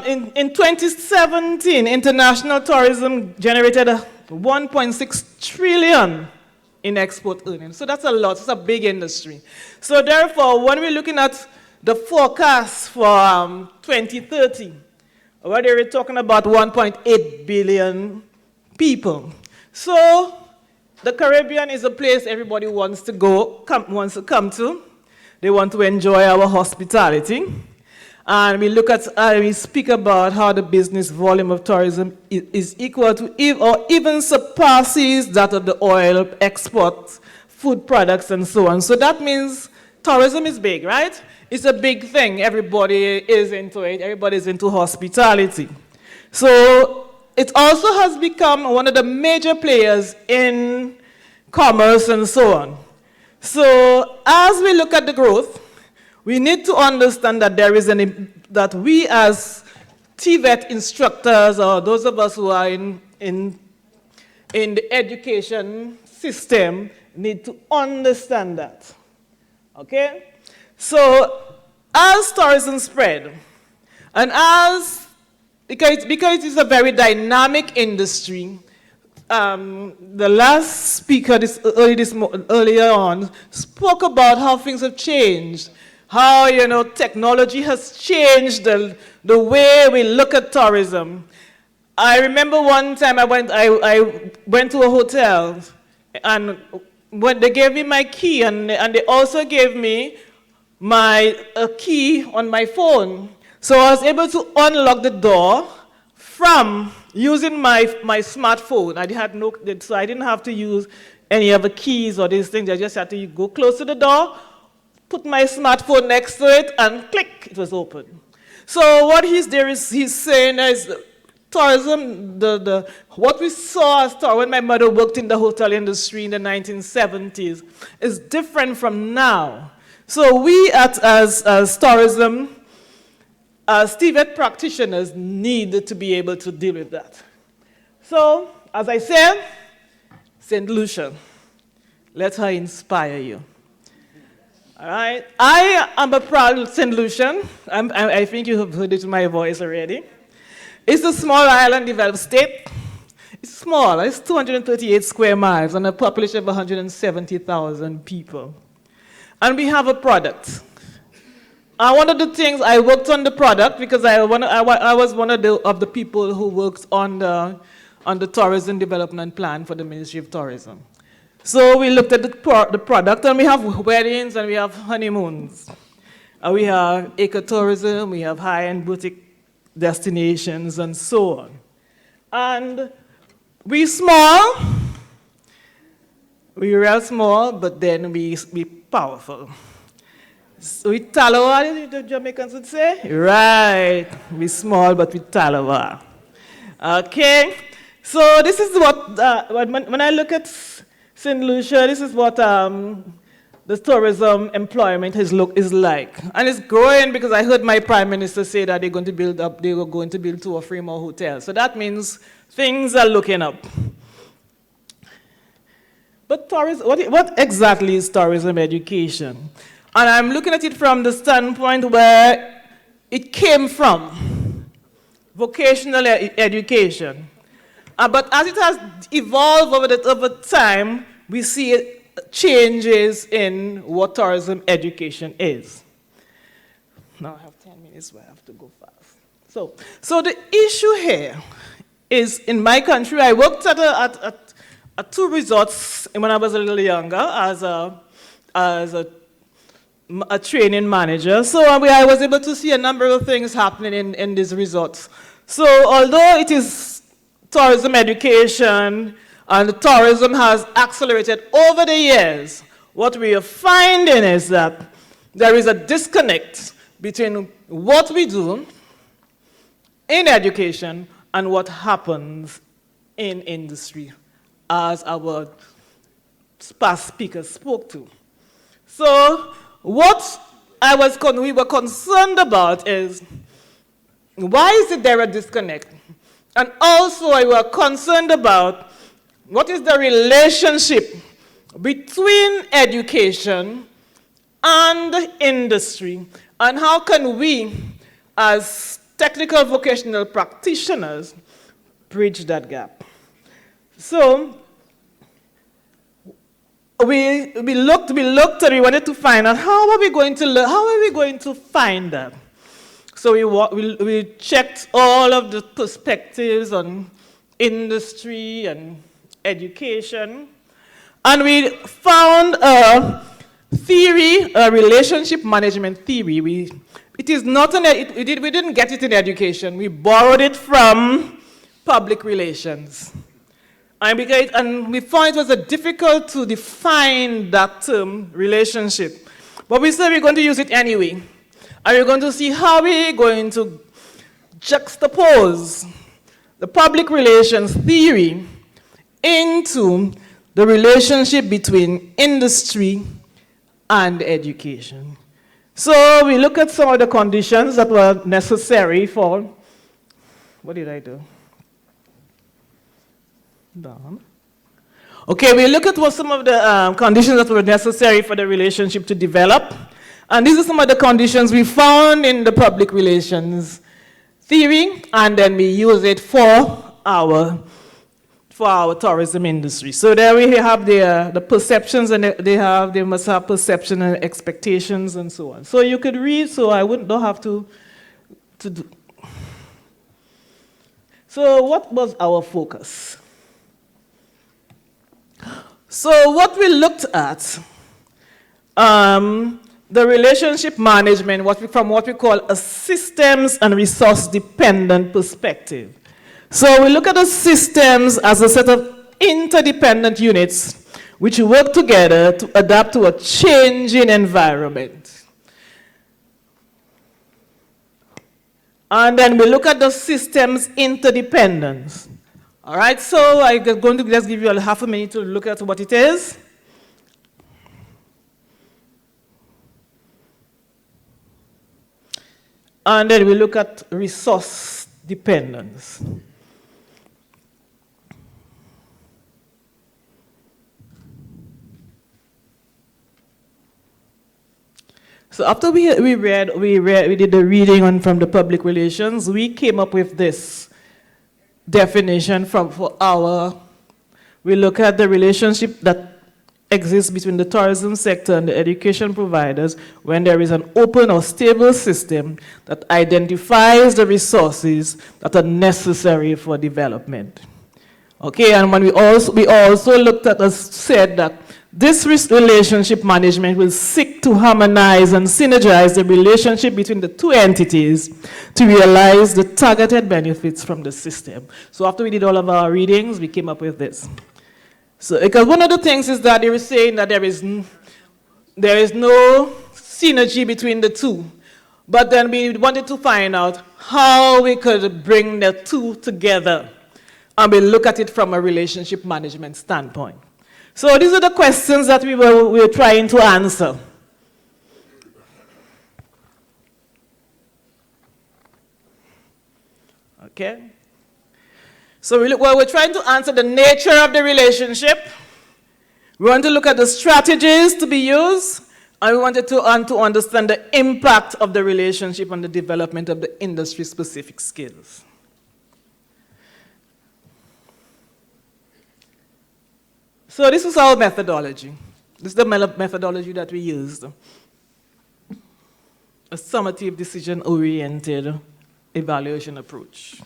in 2017, international tourism generated 1.6 trillion in export earnings. So that's a lot, it's a big industry. So therefore, when we're looking at the forecast for 2030, where they're talking about 1.8 billion people. So the Caribbean is a place everybody wants to wants to come to. They want to enjoy our hospitality. And we speak about how the business volume of tourism is equal to or even surpasses that of the oil exports, food products, and so on. So that means tourism is big, right? It's a big thing. Everybody is into it. Everybody's into hospitality. So it also has become one of the major players in commerce and so on. So as we look at the growth, we need to understand that that we as TVET instructors, or those of us who are in the education system, need to understand that. Okay? So as tourism spread, and because it is a very dynamic industry, the last speaker earlier on spoke about how things have changed. How, technology has changed the way we look at tourism. I remember one time I went to a hotel, and when they gave me my key, and they also gave me a key on my phone. So I was able to unlock the door from using my smartphone. So I didn't have to use any of the keys or these things. I just had to go close to the door, put my smartphone next to it, and click, it was open. So what he's saying is tourism, what we saw as tourism when my mother worked in the hotel industry in the 1970s is different from now. So we as tourism, as TVET practitioners, need to be able to deal with that. So, as I said, Saint Lucian, let her inspire you. All right, I am a proud Saint Lucian. I think you have heard it in my voice already. It's a small island developed state. It's small, it's 238 square miles and a population of 170,000 people. And we have a product. One of the things, I worked on the product because I was one of the people who worked on the tourism development plan for the Ministry of Tourism. So we looked at the product, and we have weddings and we have honeymoons. We have ecotourism, we have high-end boutique destinations, and so on. And we real small, but then we powerful. So we talawa, the Jamaicans would say? Right, we small, but we talawa. Okay, so this is what, when I look at Saint Lucia, this is what the tourism employment is like. And it's growing because I heard my Prime Minister say that they were going to build 2 or 3 more hotels. So that means things are looking up. But tourism, what exactly is tourism education? And I'm looking at it from the standpoint where it came from, vocational education. But as it has evolved over time, we see changes in what tourism education is. Now I have 10 minutes where I have to go fast. So the issue here is, in my country, I worked at 2 resorts when I was a little younger as a training manager. So I was able to see a number of things happening in these resorts. So although it is tourism education and tourism has accelerated over the years, what we are finding is that there is a disconnect between what we do in education and what happens in industry, as our past speakers spoke to. So what we were concerned about is, why is there a disconnect? And also I were concerned about what is the relationship between education and industry, and how can we, as technical vocational practitioners, bridge that gap. So we wanted to find out how are we going to find that. So we checked all of the perspectives on industry and education, and we found a theory, a relationship management theory. We didn't get it in education. We borrowed it from public relations. And we found it was difficult to define that term, relationship. But we said we're going to use it anyway. And we're going to see how we're going to juxtapose the public relations theory into the relationship between industry and education. So we look at some of the conditions that were necessary for, what did I do? Down. Okay, we look at what some of the conditions that were necessary for the relationship to develop. And these are some of the conditions we found in the public relations theory, and then we use it for our tourism industry. So there we have the perceptions, and they must have perception and expectations and so on. So you could read, so I don't have to do. So what was our focus? So what we looked at, the relationship management, from what we call a systems and resource dependent perspective. So we look at the systems as a set of interdependent units which work together to adapt to a changing environment. And then we look at the systems interdependence. All right, so I'm going to just give you a half a minute to look at what it is. And then we look at resource dependence. So after we did the reading from the public relations, we came up with this definition we look at the relationship that exists between the tourism sector and the education providers when there is an open or stable system that identifies the resources that are necessary for development. Okay, and when we also looked at said that this relationship management will seek to harmonize and synergize the relationship between the two entities to realize the targeted benefits from the system. So after we did all of our readings, we came up with this. So, because one of the things is that they were saying that there is no synergy between the two. But then we wanted to find out how we could bring the two together. And we look at it from a relationship management standpoint. So these are the questions that we were trying to answer. Okay? So we're trying to answer the nature of the relationship. We want to look at the strategies to be used, and we wanted to understand the impact of the relationship on the development of the industry-specific skills. So this is our methodology. This is the methodology that we used. A summative decision-oriented evaluation approach.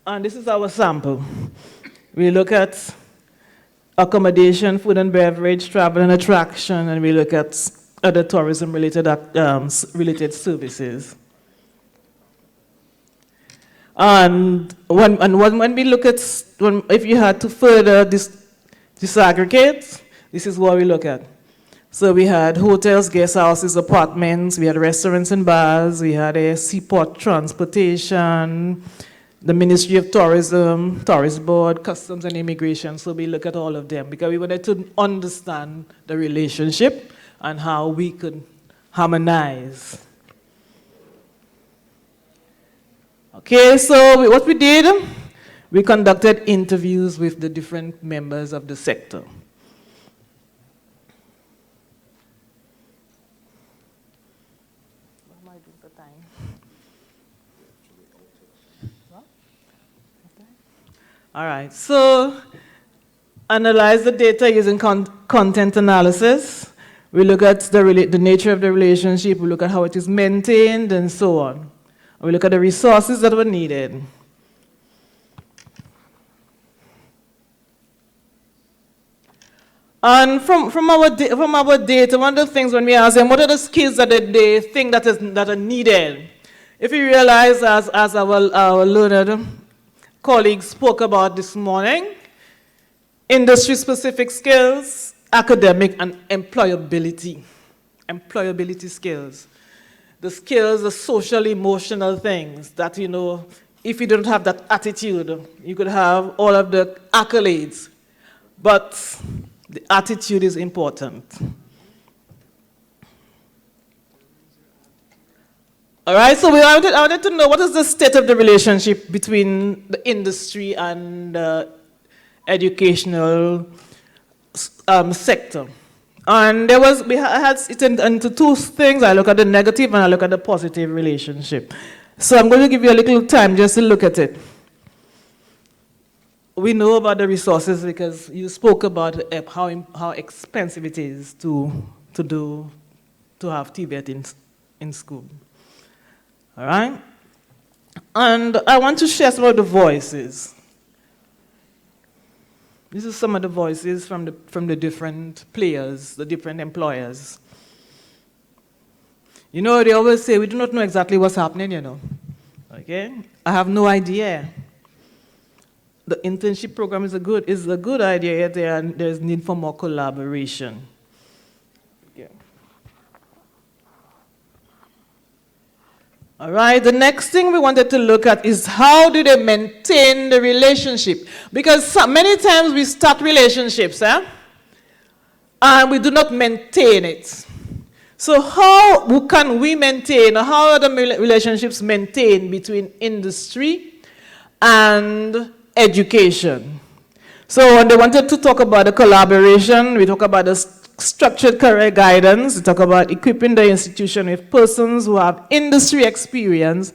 And this is our sample. We look at accommodation, food and beverage, travel and attraction, and we look at other tourism-related related services. And when we look at, if you had to further disaggregate, This is what we look at. So we had hotels, guest houses, apartments, we had restaurants and bars, we had a seaport transportation, the Ministry of Tourism, Tourist Board, Customs and Immigration. So we look at all of them because we wanted to understand the relationship and how we could harmonize. Okay, so what we did, we conducted interviews with the different members of the sector. All right, so analyze the data using content analysis. We look at the nature of the relationship, we look at how it is maintained, and so on. We look at the resources that were needed. And from our data, one of the things when we ask them, what are the skills that they think that are needed? If you realize, as our learned colleagues spoke about this morning, industry-specific skills, academic and employability skills. The skills, the social, emotional things that, you know, if you don't have that attitude, you could have all of the accolades, but the attitude is important. All right, so I wanted to know what is the state of the relationship between the industry and the educational sector. And I had it into two things. I look at the negative and I look at the positive relationship. So I'm going to give you a little time just to look at it. We know about the resources because you spoke about how expensive it is to have TVET in school. All right? And I want to share some of the voices. This is some of the voices from the different players, the different employers. You know, they always say, we do not know exactly what's happening, you know. Okay? I have no idea. The internship program is a good idea, yet there's need for more collaboration. Okay. All right, the next thing we wanted to look at is how do they maintain the relationship? Because many times we start relationships, and we do not maintain it. So how can we maintain, or how are the relationships maintained between industry and education? So when they wanted to talk about the collaboration, we talk about the structured career guidance, we talk about equipping the institution with persons who have industry experience.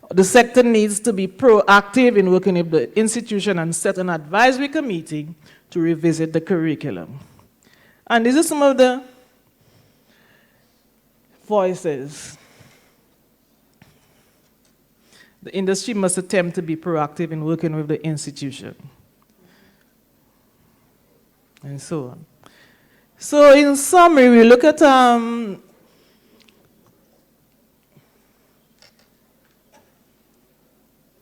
The sector needs to be proactive in working with the institution and set an advisory committee to revisit the curriculum. And these are some of the voices. The industry must attempt to be proactive in working with the institution. And so on. So in summary, we look at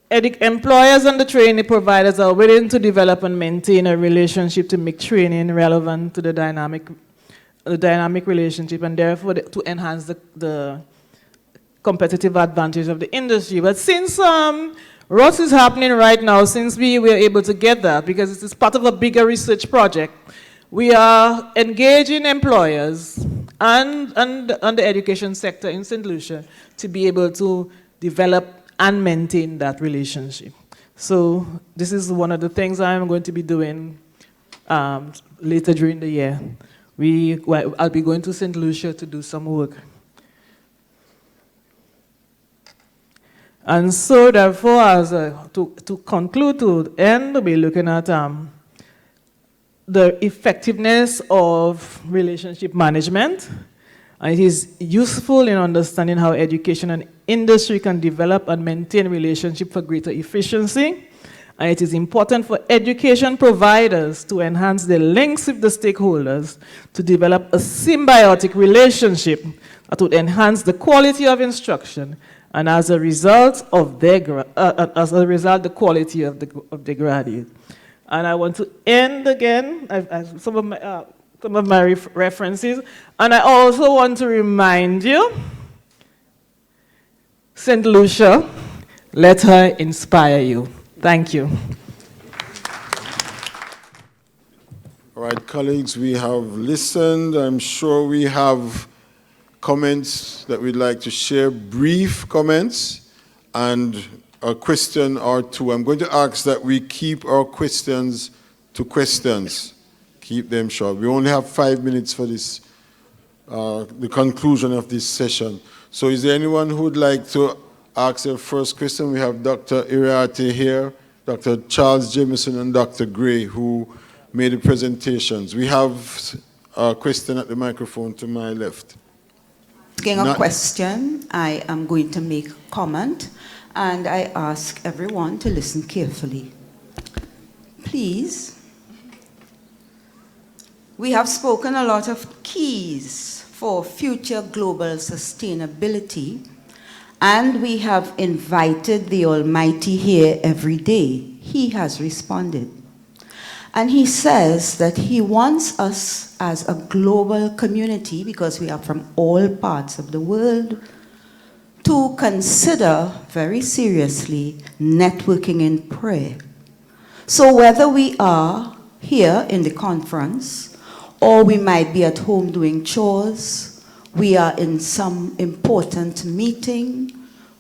employers and the training providers are willing to develop and maintain a relationship to make training relevant to the dynamic relationship and therefore to enhance the competitive advantage of the industry. But since what is happening right now, since we were able to get that, because it is part of a bigger research project, we are engaging employers and the education sector in Saint Lucia to be able to develop and maintain that relationship. So this is one of the things I'm going to be doing later during the year. I'll be going to Saint Lucia to do some work. And so therefore, to conclude, to end, we'll be looking at the effectiveness of relationship management. And it is useful in understanding how education and industry can develop and maintain relationship for greater efficiency. And it is important for education providers to enhance their links with the stakeholders to develop a symbiotic relationship that would enhance the quality of instruction and as a result, the quality of the graduate. And I want to end again. Some of my some of my references. And I also want to remind you, Saint Lucia, let her inspire you. Thank you. All right, colleagues, we have listened. I'm sure we have comments that we'd like to share, brief comments, and a question or two. I'm going to ask that we keep our questions to questions. Keep them short. We only have 5 minutes for this, the conclusion of this session. So is there anyone who would like to ask their first question? We have Dr. Iriate here, Dr. Charles Jameson, and Dr. Gray, who made the presentations. We have a question at the microphone to my left. Asking a question, I am going to make a comment, and I ask everyone to listen carefully. Please. We have spoken a lot of keys for future global sustainability, and we have invited the Almighty here every day. He has responded. And he says that he wants us as a global community, because we are from all parts of the world, to consider very seriously networking in prayer. So whether we are here in the conference, or we might be at home doing chores, we are in some important meeting,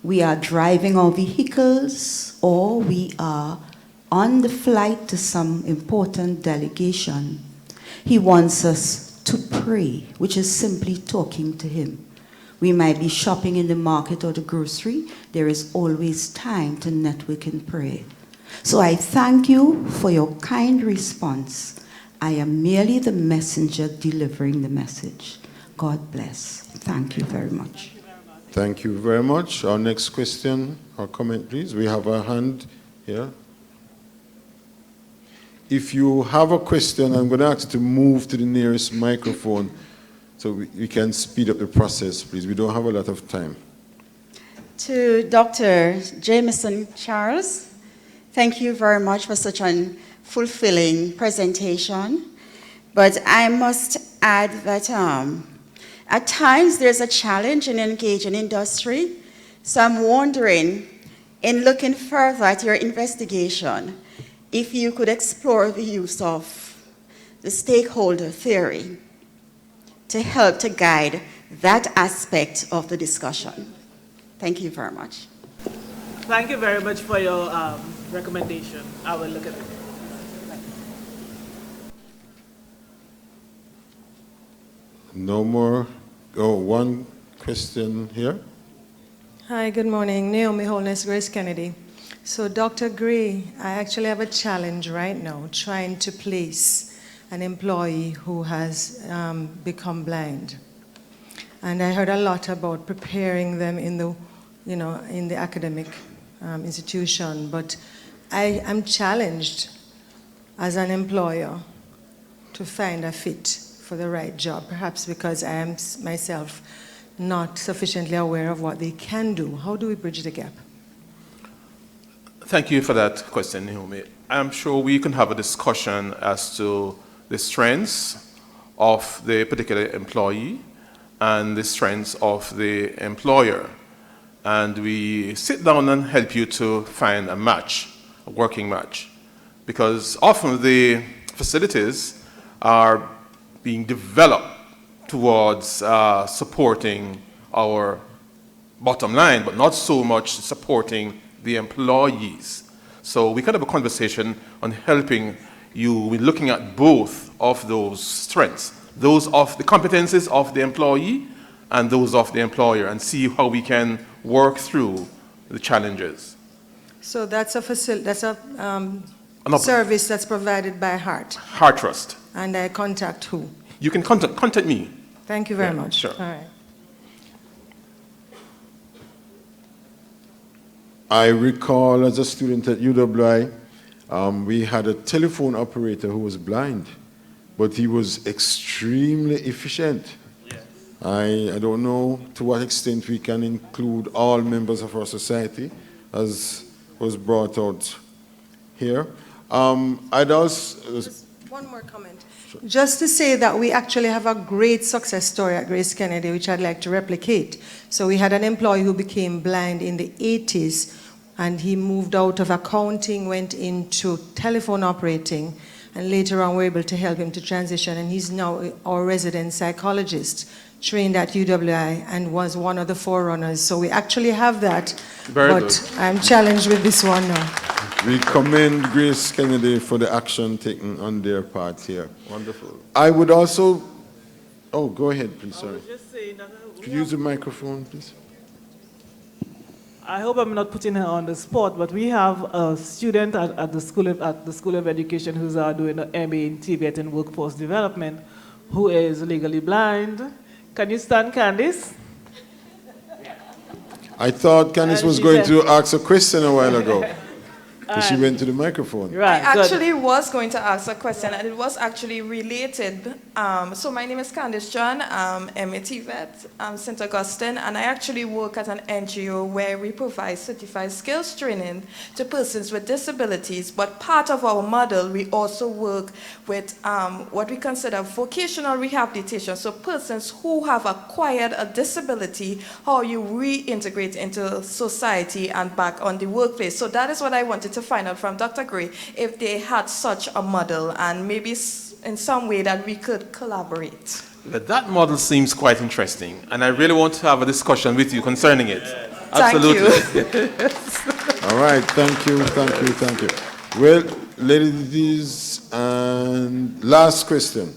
we are driving our vehicles, or we are on the flight to some important delegation, he wants us to pray, which is simply talking to him. We might be shopping in the market or the grocery. There is always time to network and pray. So I thank you for your kind response. I am merely the messenger delivering the message. God bless. Thank you very much. Thank you very much. Our next question or comment, please. We have a hand here. If you have a question, I'm going to ask you to move to the nearest microphone so we can speed up the process, please. We don't have a lot of time. To Dr. Jameson-Charles, thank you very much for such a fulfilling presentation. But I must add that at times there's a challenge in engaging industry. So I'm wondering, in looking further at your investigation, if you could explore the use of the stakeholder theory to help to guide that aspect of the discussion. Thank you very much. Thank you very much for your recommendation. I will look at it. No more. Oh, one question here. Hi, good morning. Naomi Holness, Grace Kennedy. So Dr. Gray, I actually have a challenge right now trying to place an employee who has become blind. And I heard a lot about preparing them in the, in the academic institution, but I am challenged as an employer to find a fit for the right job, perhaps because I am myself not sufficiently aware of what they can do. How do we bridge the gap? Thank you for that question, Naomi. I'm sure we can have a discussion as to the strengths of the particular employee and the strengths of the employer. And we sit down and help you to find a match, a working match. Because often the facilities are being developed towards supporting our bottom line, but not so much supporting the employees. So we can have a conversation on helping you with looking at both of those strengths, those of the competencies of the employee and those of the employer, and see how we can work through the challenges. So that's a service that's provided by Heart. Heart Trust. And I contact who? You can contact me. Thank you very much. Sure. All right. I recall as a student at UWI, we had a telephone operator who was blind, but he was extremely efficient. Yes. I don't know to what extent we can include all members of our society, as was brought out here. I'd also... One more comment. Just to say that we actually have a great success story at Grace Kennedy, which I'd like to replicate. So we had an employee who became blind in the 80s, and he moved out of accounting, went into telephone operating, and later on we were able to help him to transition, and he's now our resident psychologist, trained at UWI, and was one of the forerunners. So we actually have that, Very but good. I'm challenged with this one now. We commend Grace Kennedy for the action taken on their part here. Wonderful. I would also, oh, go ahead, please, I sorry. was just saying that Could you use the microphone, please? I hope I'm not putting her on the spot, but we have a student at the School of Education who's doing an MA in TVET in Workforce Development, who is legally blind. Can you stand, Candice? I thought Candice was she going said- to ask a question a while ago, but she went to the microphone. Right. I good. actually was going to ask a question, and it was actually related. So my name is Candice John, MA TVET, St. Augustine, and I actually work at an NGO where we provide certified skills training to persons with disabilities. But part of our model, we also work with what we consider vocational rehabilitation. So persons who have acquired a disability, how you reintegrate into society and back on the workplace. So that is what I wanted to find out from Dr. Gray, if they had such a model, and maybe in some way that we could collaborate. That model seems quite interesting, and I really want to have a discussion with you concerning it. Thank Absolutely. All right, thank you. Well, ladies, and last question.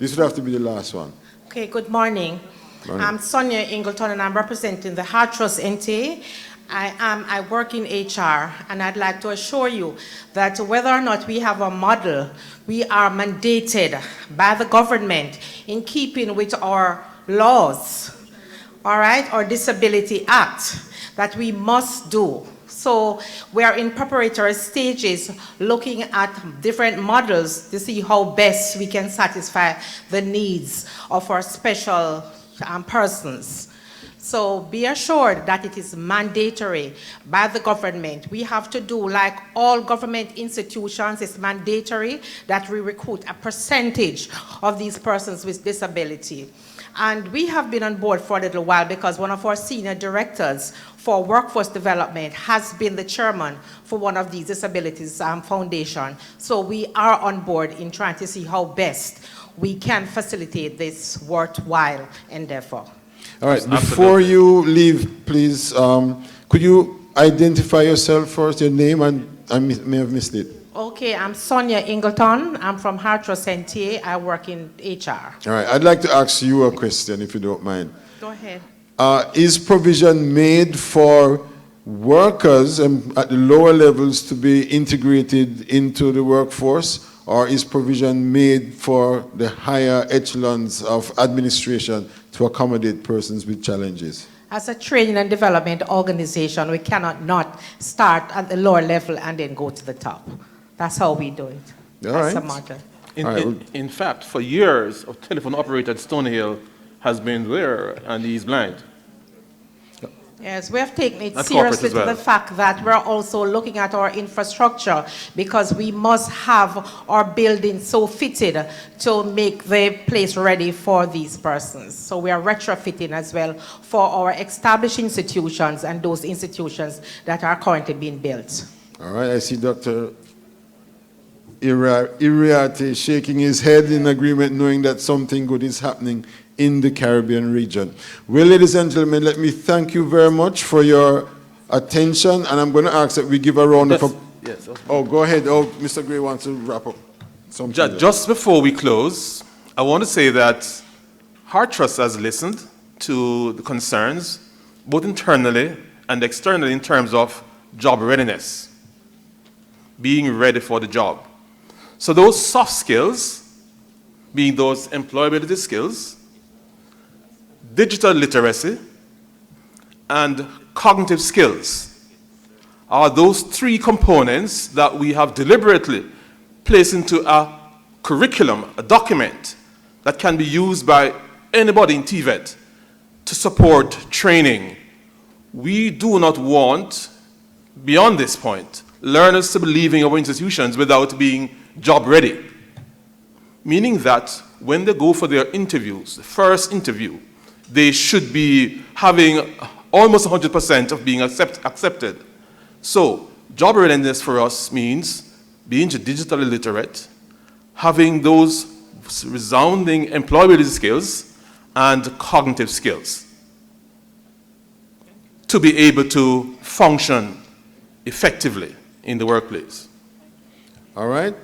This would have to be the last one. Okay, good morning. Morning. I'm Sonia Ingleton, and I'm representing the Heart Trust NTA. I work in HR, and I'd like to assure you that whether or not we have a model, we are mandated by the government in keeping with our laws, all right, our Disability Act, that we must do. So we are in preparatory stages looking at different models to see how best we can satisfy the needs of our special persons. So be assured that it is mandatory by the government. We have to do, like all government institutions, it's mandatory that we recruit a percentage of these persons with disability. And we have been on board for a little while because one of our senior directors for workforce development has been the chairman for one of these disabilities foundation. So we are on board in trying to see how best we can facilitate this worthwhile endeavor. All right, before you leave, please, could you identify yourself first, your name, and I may have missed it. Okay, I'm Sonia Ingleton. I'm from Heart Trust NTA. I work in HR. All right, I'd like to ask you a question, if you don't mind. Go ahead. Is provision made for workers at the lower levels to be integrated into the workforce, or is provision made for the higher echelons of administration to accommodate persons with challenges? As a training and development organization, we cannot not start at the lower level and then go to the top. That's how we do it. All That's right. a model. In fact, for years, a telephone operator at Stonehill has been there, and he's blind. Yes, we have taken it That's seriously corporate as to the well. fact that we're also looking at our infrastructure because we must have our buildings so fitted to make the place ready for these persons. So we are retrofitting as well for our established institutions and those institutions that are currently being built. All right, I see Dr. Iriate shaking his head in agreement, knowing that something good is happening in the Caribbean region. Well, ladies and gentlemen, let me thank you very much for your attention, and I'm going to ask that we give a round of Yes. Oh, go ahead. Oh, Mr. Gray wants to wrap up something. there. Just before we close, I want to say that Heart Trust has listened to the concerns, both internally and externally, in terms of job readiness, being ready for the job. So those soft skills, being those employability skills, digital literacy, and cognitive skills are those three components that we have deliberately placed into a curriculum, a document that can be used by anybody in TVET to support training. We do not want, beyond this point, learners to be leaving our institutions without being job ready. meaning that when they go for their interviews, the first interview, they should be having almost 100% of being accepted. So, job readiness for us means being digitally literate, having those resounding employability skills and cognitive skills to be able to function effectively in the workplace. All right.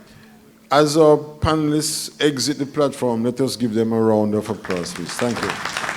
As our panelists exit the platform, let us give them a round of applause, please. Thank you.